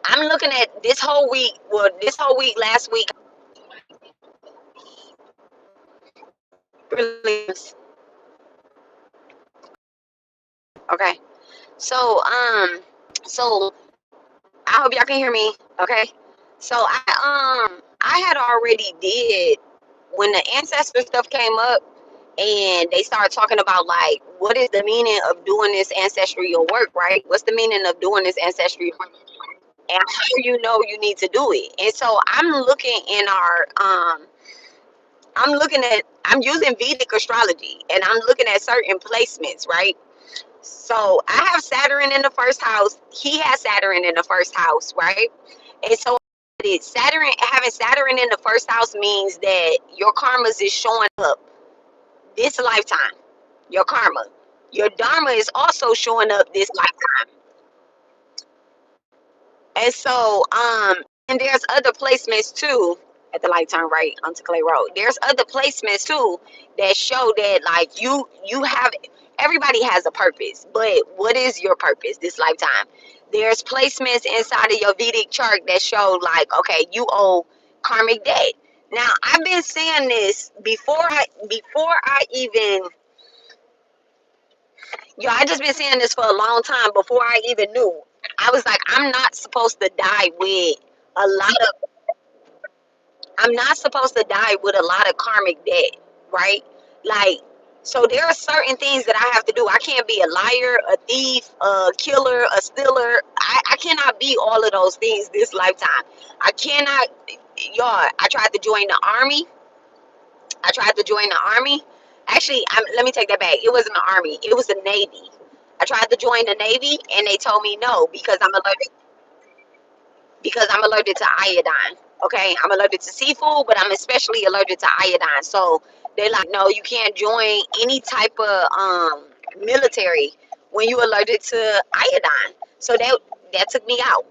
I'm looking at this whole week. Well, this whole week, last week, really. Okay. So so I hope y'all can hear me. Okay. So I had already did when the ancestor stuff came up, and they started talking about like what is the meaning of doing this ancestral work, right? What's the meaning of doing this ancestral work? And how you know you need to do it. And so I'm looking in our I'm using Vedic astrology, and I'm looking at certain placements, right? So I have Saturn in the first house. He has Saturn in the first house, right? And so having Saturn in the first house means that your karmas is showing up this lifetime. Your karma, your dharma is also showing up this lifetime. And so, and there's other placements too at the light turn right onto Clay Road. There's other placements too that show that like you have, everybody has a purpose, but what is your purpose this lifetime? There's placements inside of your Vedic chart that show like, okay, you owe karmic debt. Now I've been saying this before I even, I just been saying this for a long time before I even knew. I was like, I'm not supposed to die with a lot of I'm not supposed to die with a lot of karmic debt, right? Like So there are certain things that I have to do. I can't be a liar, a thief, a killer, a stealer. I cannot be all of those things this lifetime. I cannot, y'all. I tried to join the army. I tried to join the army. Actually, let me take that back. It wasn't the army. It was the Navy. I tried to join the Navy, and they told me no because I'm allergic to iodine. Okay, I'm allergic to seafood, but I'm especially allergic to iodine. So they're like, no, you can't join any type of military when you're allergic to iodine. So that took me out.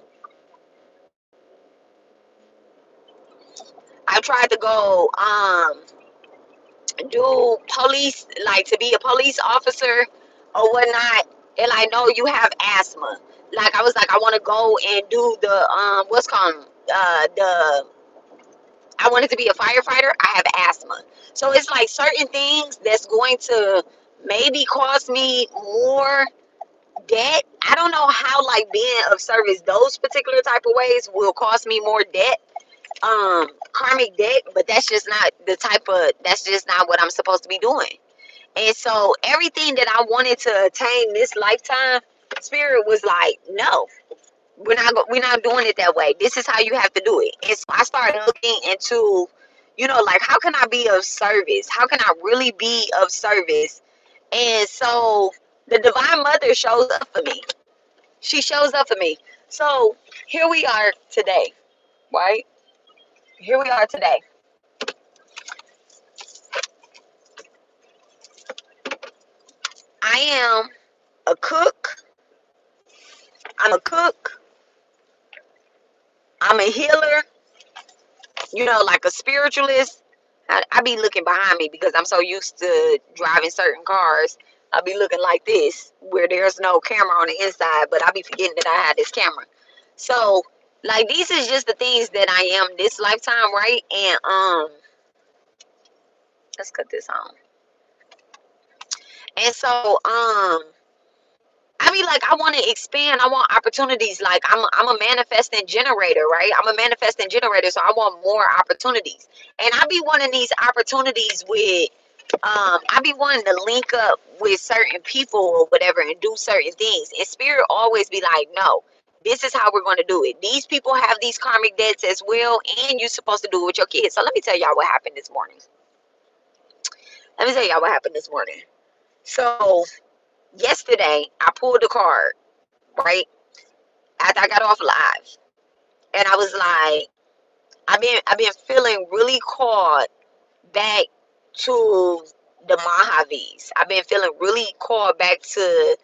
I tried to go do police, like to be a police officer or whatnot. They're like, no, you have asthma. Like I was like, I want to go and do the what's called the I wanted to be a firefighter. I have asthma. So it's like certain things that's going to maybe cost me more debt. I don't know how like being of service those particular type of ways will cost me more debt, karmic debt, but that's just not what I'm supposed to be doing. And so everything that I wanted to attain this lifetime, spirit was like, no, we're not doing it that way. This is how you have to do it. And so I started looking into, like how can I be of service? How can I really be of service? And so the divine mother shows up for me. She shows up for me. So here we are today, right? Here we are today. I am a cook. I'm a cook. I'm a healer, like a spiritualist. I be looking behind me because I'm so used to driving certain cars. I be looking like this where there's no camera on the inside, but I be forgetting that I had this camera. So, like, these is just the things that I am this lifetime, right? And let's cut this on. And so, I mean, like, I want to expand. I want opportunities. Like, I'm a manifesting generator, right? I'm a manifesting generator, so I want more opportunities. And I be wanting these opportunities with, I be wanting to link up with certain people or whatever and do certain things. And spirit always be like, no, this is how we're going to do it. These people have these karmic debts as well, and you're supposed to do it with your kids. So let me tell y'all what happened this morning. Let me tell y'all what happened this morning. So yesterday, I pulled the card, right? After I got off live, and I was like, I've been feeling really called back to the Mahavis. I've been feeling really called back to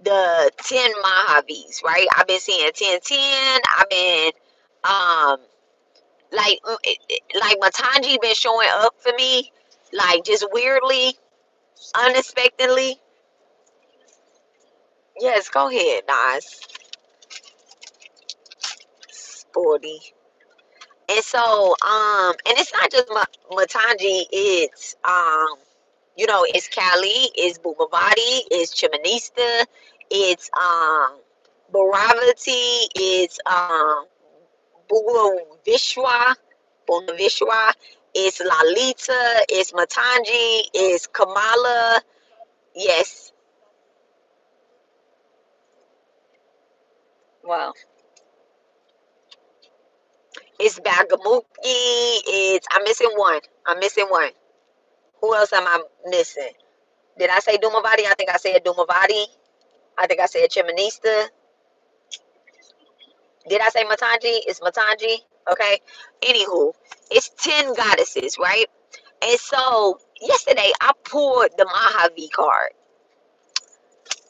the 10 Mahavis, right? I've been seeing 1010. I've been like Matanji been showing up for me, like just weirdly, unexpectedly. Yes, go ahead, Nas. Sporty. And so, and it's not just Matanji, it's it's Cali, it's Bumavati, it's Chimanista, it's Bharavati, it's Bhuvavishwa, Bhuvavishwa, it's Lalita, it's Matanji, it's Kamala, yes. Well, it's Bagamuki, it's I'm missing one. I'm missing one. Who else am I missing? Did I say Dumavati? I think I said Dumavati. I think I said Chimanista. Did I say Matanji? It's Matanji. Okay. Anywho, it's 10 goddesses, right? And so yesterday I pulled the Mahavi card.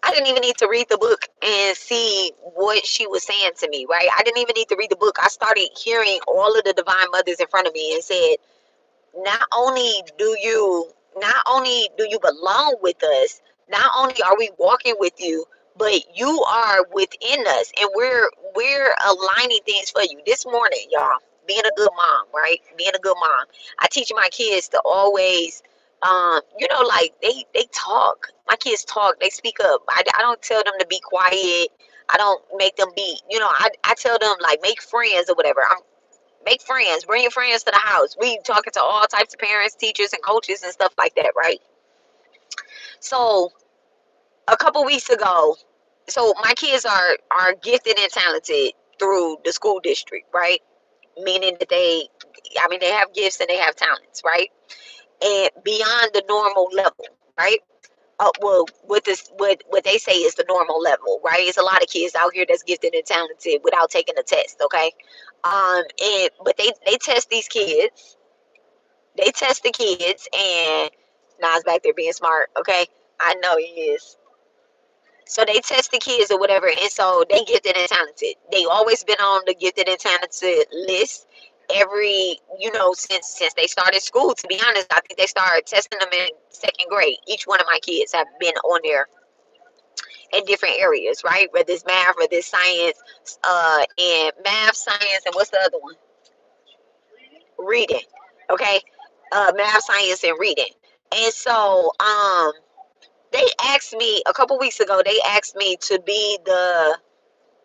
I didn't even need to read the book and see what she was saying to me, right? I didn't even need to read the book. I started hearing all of the divine mothers in front of me and said, not only do you belong with us, not only are we walking with you, but you are within us, and we're aligning things for you. This morning, y'all, being a good mom, right? Being a good mom, I teach my kids to always like they talk. My kids talk, they speak up. I don't tell them to be quiet. I don't make them be, I tell them like make friends or whatever. Make friends, bring your friends to the house. We talking to all types of parents, teachers, and coaches and stuff like that, right? So a couple weeks ago, so my kids are gifted and talented through the school district, right? Meaning that they have gifts and they have talents, right? And beyond the normal level, right? Well, what they say is the normal level, right? It's a lot of kids out here that's gifted and talented without taking a test, okay? And but they test these kids, they test the kids, and Nas back there being smart, okay? I know he is. So they test the kids or whatever, and so they gifted and talented. They always been on the gifted and talented list every, since they started school. To be honest, I think they started testing them in second grade. Each one of my kids have been on there in different areas, right? Whether it's math, whether it's science, and math, science, and what's the other one? Reading. Okay, math, science, and reading. And so, they asked me a couple weeks ago. They asked me to be the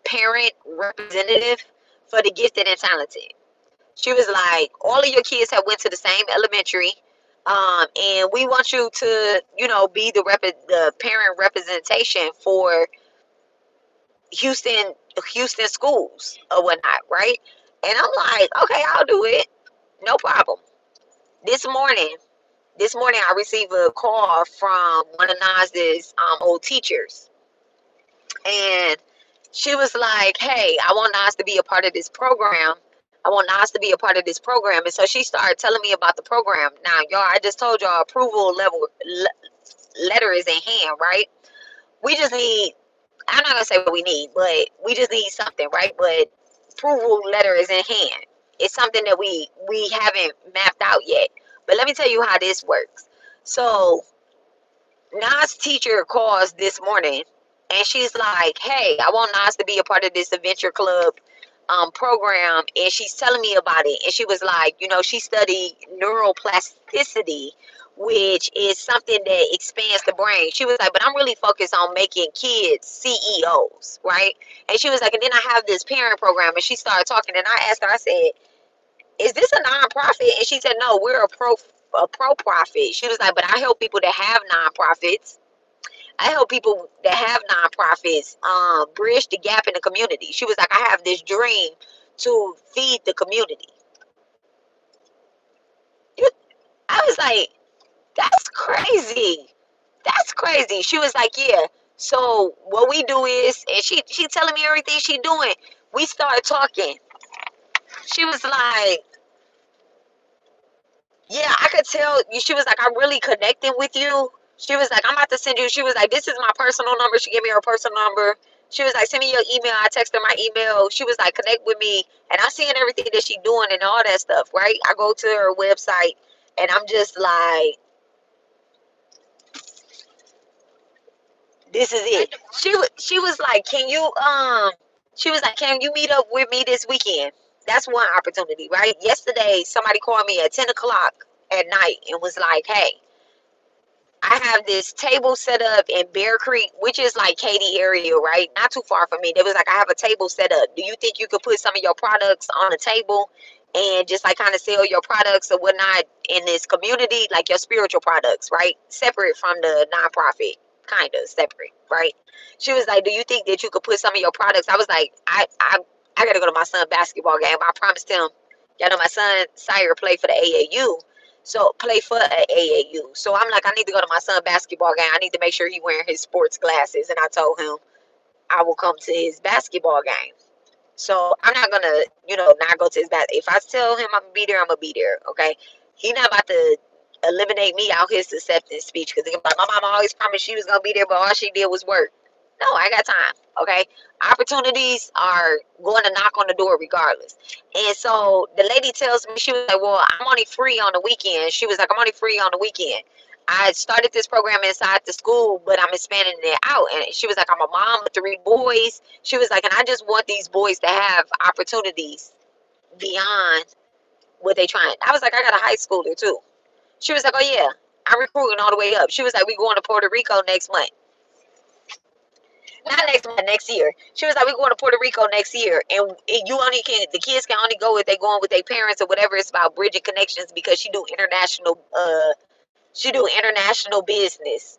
parent representative for the gifted and talented. She was like, all of your kids have went to the same elementary, and we want you to, be the parent representation for Houston schools or whatnot, right? And I'm like, okay, I'll do it, no problem. This morning, I received a call from one of Nas's old teachers, and she was like, hey, I want Nas to be a part of this program. I want Nas to be a part of this program. And so she started telling me about the program. Now, y'all, I just told y'all letter is in hand, right? We just need, I'm not going to say what we need, but we just need something, right? But approval letter is in hand. It's something that we haven't mapped out yet. But let me tell you how this works. So Nas' teacher calls this morning, and she's like, hey, I want Nas to be a part of this adventure club program, and she's telling me about it. And she was like, she studied neuroplasticity, which is something that expands the brain. She was like, but I'm really focused on making kids CEOs, right? And she was like, and then I have this parent program. And she started talking, and I asked her, I said, is this a nonprofit? And she said, no, we're a pro profit. She was like, but I help people that have nonprofits. I help people that have nonprofits bridge the gap in the community. She was like, I have this dream to feed the community. I was like, that's crazy. That's crazy. She was like, yeah. So what we do is, and she telling me everything she doing. We started talking. She was like, yeah, I could tell. She was like, I'm really connecting with you. She was like, I'm about to send you. She was like, this is my personal number. She gave me her personal number. She was like, send me your email. I texted her my email. She was like, connect with me. And I seeing everything that she doing and all that stuff, right? I go to her website and I'm just like, this is it. She was like, she was like, can you meet up with me this weekend? That's one opportunity, right? Yesterday, somebody called me at 10 o'clock at night and was like, hey, I have this table set up in Bear Creek, which is like Katy area, right? Not too far from me. They was like, I have a table set up. Do you think you could put some of your products on the table and just like kind of sell your products or whatnot in this community, like your spiritual products, right? Separate from the nonprofit, kind of separate, right? She was like, do you think that you could put some of your products? I was like, I gotta go to my son's basketball game. I promised him, y'all know my son Sire played for the AAU. So play for a AAU. So I'm like, I need to go to my son's basketball game. I need to make sure he wearing his sports glasses. And I told him I will come to his basketball game. So I'm not gonna, not go to his If I tell him I'm gonna be there, I'm gonna be there. Okay. He not about to eliminate me out his acceptance speech because like, my mom always promised she was gonna be there, but all she did was work. No, I got time. Okay. Opportunities are going to knock on the door regardless. And so the lady tells me, she was like, well, I'm only free on the weekend. She was like, I'm only free on the weekend. I started this program inside the school, but I'm expanding it out. And she was like, I'm a mom of 3 boys. She was like, and I just want these boys to have opportunities beyond what they trying. I was like, I got a high schooler too. She was like, oh yeah, I'm recruiting all the way up. She was like, we going to Puerto Rico next month. Not next month, next year. She was like, we're going to Puerto Rico next year. And the kids can only go if they going with their parents or whatever. It's about bridging connections because she do international business.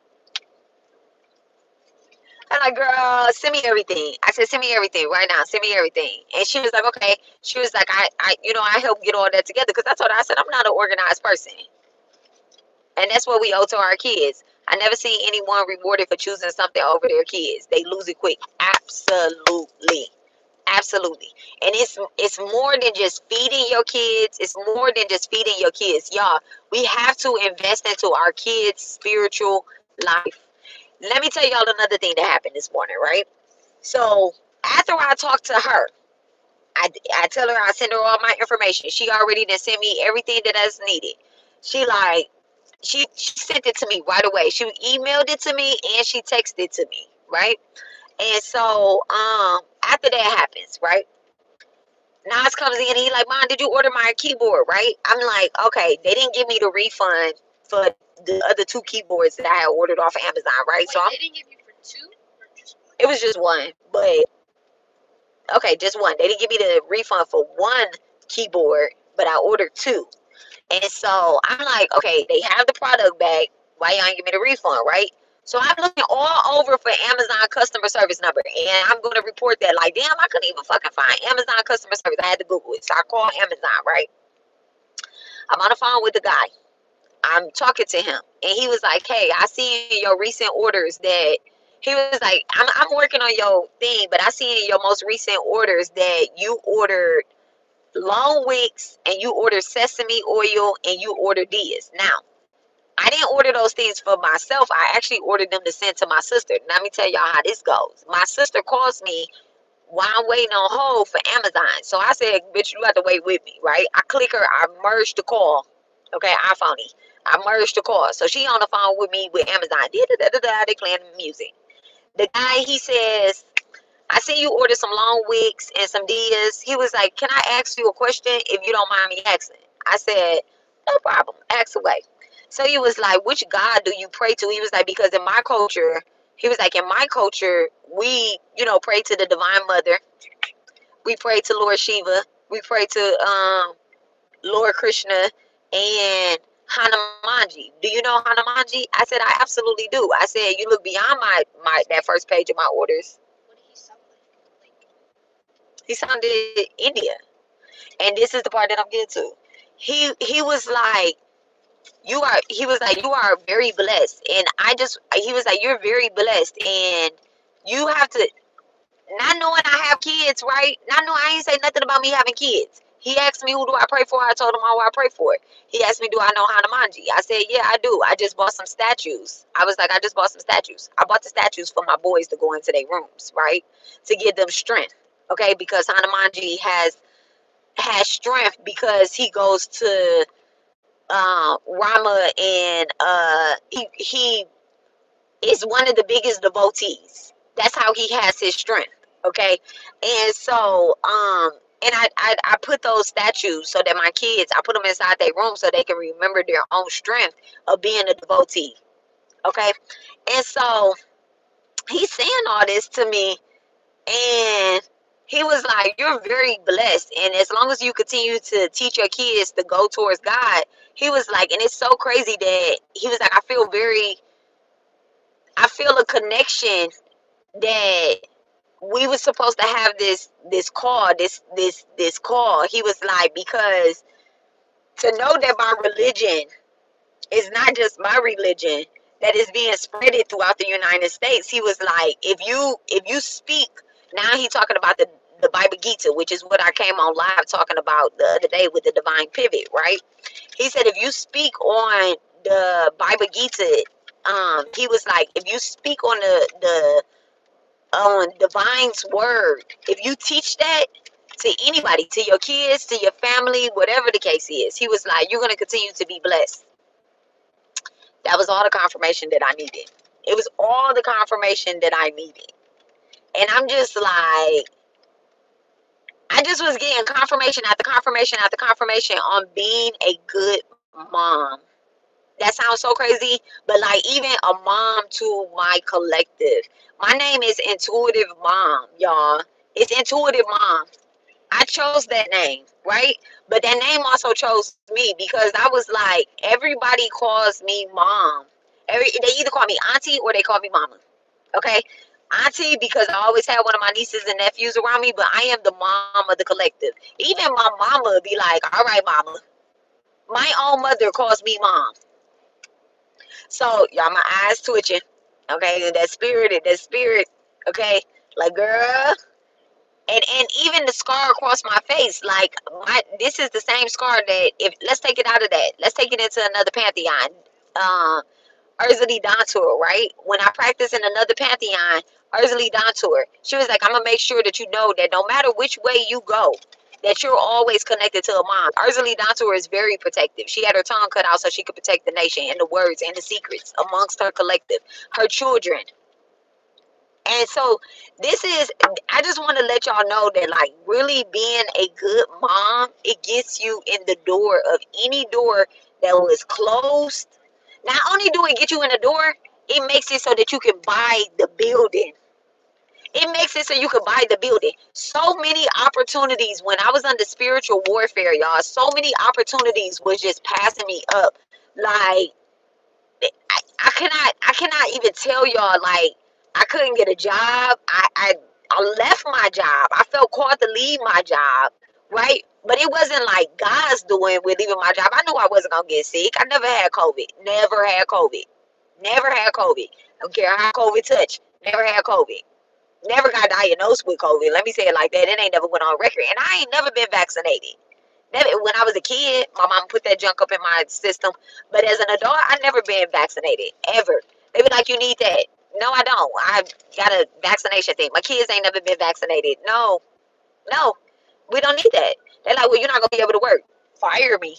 I'm like, girl, send me everything. I said, send me everything right now. Send me everything. And she was like, okay. She was like, I help get all that together. Because I told her, I said, I'm not an organized person. And that's what we owe to our kids. I never see anyone rewarded for choosing something over their kids. They lose it quick. Absolutely. Absolutely. And it's more than just feeding your kids. It's more than just feeding your kids. Y'all, we have to invest into our kids' spiritual life. Let me tell y'all another thing that happened this morning, right? So after I talked to her, I tell her I send her all my information. She already done sent me everything that is needed. She like she sent it to me right away. She emailed it to me and she texted it to me, right? And so after that happens, right? Nas comes in, he like, Mom, did you order my keyboard, right? I'm like, okay, they didn't give me the refund for the other two keyboards that I had ordered off of Amazon, right? Wait, So they didn't give you for two or just one? it was just one, but okay, just one. They didn't give me the refund for one keyboard, but I ordered two. And so I'm like, okay, they have the product back. Why y'all ain't give me the refund, right? So I'm looking all over for Amazon customer service number, and I'm going to report that. Like, damn, I couldn't even fucking find Amazon customer service. I had to Google it. So I called Amazon, right? I'm on the phone with the guy. I'm talking to him, and he was like, hey, I see in your recent orders that he was like, I'm working on your thing, but I see in your most recent orders that you ordered long wicks and you ordered sesame oil and you ordered these. Now, I didn't order those things for myself. I actually ordered them to send to my sister. Now, let me tell y'all how this goes. My sister calls me while I'm waiting on hold for Amazon. So I said, bitch, you have to wait with me, right? I click her, I merged the call. Okay, iPhone. I merged the call. So she on the phone with me with Amazon. They playing music. The guy, he says, I see you ordered some long wigs and some Dias. He was like, can I ask you a question if you don't mind me asking? I said, no problem. Ask away. So he was like, which God do you pray to? He was like, because in my culture, he was like, in my culture, we, pray to the Divine Mother. We pray to Lord Shiva. We pray to Lord Krishna and Hanumanji. Do you know Hanumanji? I said, I absolutely do. I said, you look beyond my that first page of my orders. What did he sound like? He sounded India. And this is the part that I'm getting to. He was like, he was like, you are very blessed. And he was like, you're very blessed. And you have to, not knowing I have kids, right? Not knowing, I ain't say nothing about me having kids. He asked me, who do I pray for? I told him who I pray for. He asked me, do I know Hanumanji? I said, yeah, I do. I just bought some statues. I was like, I just bought some statues. I bought the statues for my boys to go into their rooms, right? To give them strength. Okay, because Hanumanji has strength because he goes to Rama, and he is one of the biggest devotees. That's how he has his strength. Okay, and so and I put those statues so that my kids, I put them inside their room so they can remember their own strength of being a devotee. Okay, and so he's saying all this to me, and he was like, you're very blessed. And as long as you continue to teach your kids to go towards God, he was like, and it's so crazy that he was like, I feel a connection that we were supposed to have this call, this call. He was like, because to know that my religion is not just my religion, that is being spreaded throughout the United States. He was like, if you speak, now he talking about the Bible Gita, which is what I came on live talking about the other day with the divine pivot, right? He said, if you speak on the Bible Gita, he was like, if you speak on the on divine's word, if you teach that to anybody, to your kids, to your family, whatever the case is, he was like, you're going to continue to be blessed. That was all the confirmation that I needed. It was all the confirmation that I needed. And I'm just like, I just was getting confirmation after confirmation after confirmation on being a good mom. That sounds so crazy, but like even a mom to my collective. My name is Intuitive Mom, y'all. It's Intuitive Mom. I chose that name, right? But that name also chose me because I was like, everybody calls me mom. They either call me auntie or they call me mama. Okay? auntie because I always had one of my nieces and nephews around me, but I am the mom of the collective. Even my mama would be like, all right, mama. My own mother calls me mom. So y'all, my eyes twitching. Okay, that spirit, okay, like girl. And even the scar across my face, like this is the same scar that if let's take it out of that. Let's take it into another pantheon. Ursula Dantur, right? When I practice in another pantheon, Ursula Dantur, she was like, I'm gonna make sure that you know that no matter which way you go, that you're always connected to a mom. Ursula Dantur is very protective. She had her tongue cut out so she could protect the nation and the words and the secrets amongst her collective, her children. And so this is, I just want to let y'all know that like really being a good mom, it gets you in the door of any door that was closed. Not only do it get you in the door, it makes it so that you can buy the building. It makes it so you can buy the building. So many opportunities when I was under spiritual warfare, y'all, so many opportunities was just passing me up. Like I cannot even tell y'all, like I couldn't get a job. I left my job. I felt called to leave my job, right? But it wasn't like God's doing with leaving my job. I knew I wasn't gonna get sick. I never had COVID. Never had COVID. Never had COVID. Don't care how COVID touched. Never had COVID. Never got diagnosed with COVID. Let me say it like that. It ain't never went on record. And I ain't never been vaccinated. Never, when I was a kid, my mom put that junk up in my system. But as an adult, I never been vaccinated. Ever. They be like, you need that. No, I don't. I got a vaccination thing. My kids ain't never been vaccinated. No. No. We don't need that. They're like, well, you're not going to be able to work. Fire me.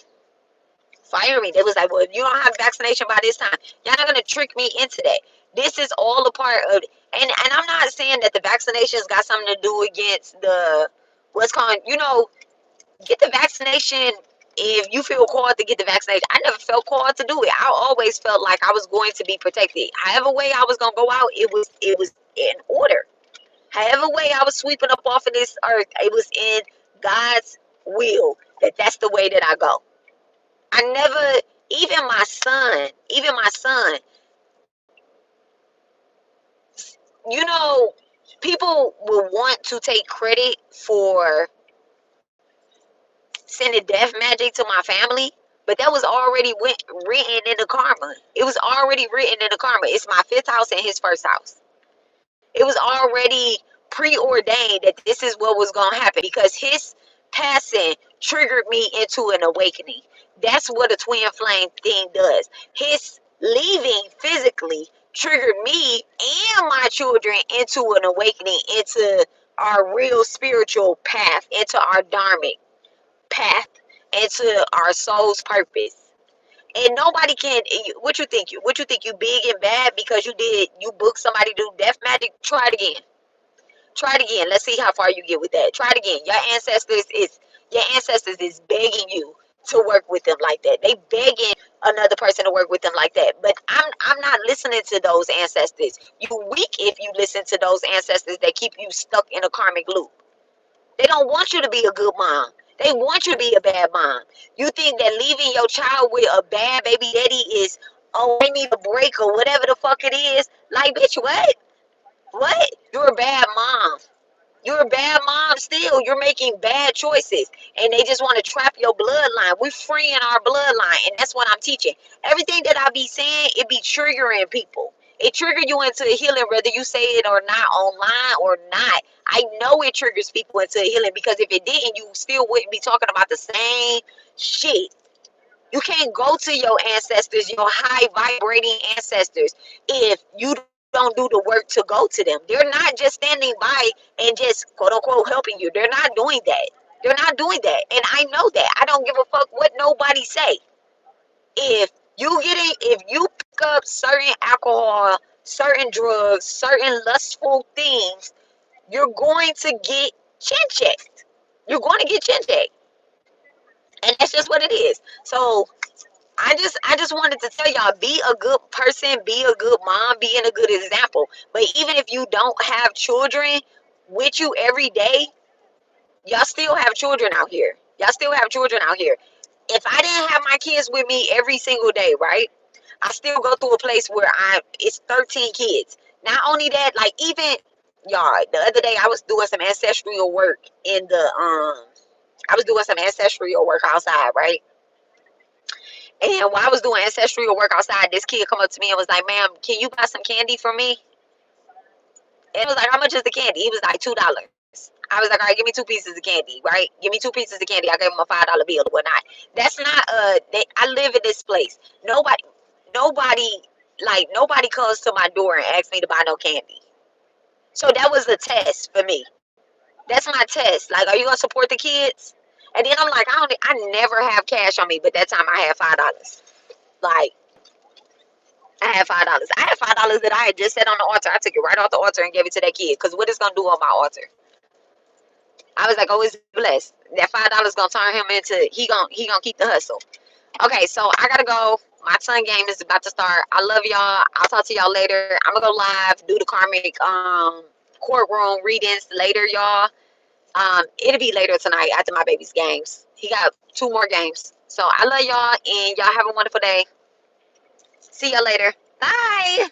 Fire me. They was like, well, if you don't have vaccination by this time, y'all not going to trick me into that. This is all a part of, and I'm not saying that the vaccinations got something to do against the, what's called, get the vaccination if you feel called to get the vaccination. I never felt called to do it. I always felt like I was going to be protected. However way I was going to go out, it was in order. However way I was sweeping up off of this earth, it was in God's will that that's the way that I go. I never, even my son, people will want to take credit for sending death magic to my family, but that was already written in the karma. It was already written in the karma. It's my fifth house and his first house. It was already preordained that this is what was going to happen because his passing triggered me into an awakening. That's what a twin flame thing does. His leaving physically triggered me and my children into an awakening, into our real spiritual path, into our dharmic path, into our soul's purpose. And nobody can. What you think? You big and bad because you booked somebody to do death magic? Try it again. Try it again. Let's see how far you get with that. Try it again. Your ancestors is begging you to work with them like that. They begging another person to work with them like that. But I'm not listening to those ancestors. You weak if you listen to those ancestors that keep you stuck in a karmic loop. They don't want you to be a good mom. They want you to be a bad mom. You think that leaving your child with a bad baby daddy is, oh, I need a break or whatever the fuck it is. Like, bitch, what? What? You're a bad mom. You're a bad mom still. You're making bad choices. And they just want to trap your bloodline. We're freeing our bloodline. And that's what I'm teaching. Everything that I be saying, it be triggering people. It trigger you into a healing, whether you say it or not, online or not. I know it triggers people into a healing because if it didn't, you still wouldn't be talking about the same shit. You can't go to your ancestors, your high vibrating ancestors, if you don't do the work to go to them. They're not just standing by and just quote unquote helping you. They're not doing that. They're not doing that. And I know that. I don't give a fuck what nobody say. If you pick up certain alcohol, certain drugs, certain lustful things, you're going to get chin checked. You're going to get chin checked. And that's just what it is. So I just wanted to tell y'all, be a good person, be a good mom, be a good example. But even if you don't have children with you every day, y'all still have children out here. Y'all still have children out here. If I didn't have my kids with me every single day, right? I still go through a place where it's 13 kids. Not only that, like even y'all, the other day I was doing some ancestral work in the I was doing some ancestral work outside, right? And while I was doing ancestral work outside, this kid come up to me and was like, "Ma'am, can you buy some candy for me?" And I was like, "How much is the candy?" He was like, $2. I was like, "All right, give me 2 pieces of candy, right? Give me 2 pieces of candy." I gave him a $5 bill or whatnot. That's not I live in this place. Nobody nobody comes to my door and asks me to buy no candy. So that was a test for me. That's my test. Like, are you gonna support the kids? And then I'm like, I never have cash on me, but that time I had $5. Like, I had $5. I had $5 that I had just set on the altar. I took it right off the altar and gave it to that kid. Cause what it's gonna do on my altar? I was like, oh, it's blessed. That $5 gonna turn him into he gonna keep the hustle. Okay, so I gotta go. My son game is about to start. I love y'all. I'll talk to y'all later. I'm gonna go live, do the karmic courtroom readings later, y'all. It'll be later tonight after my baby's games. He got 2 more games. So I love y'all and y'all have a wonderful day. See y'all later. Bye.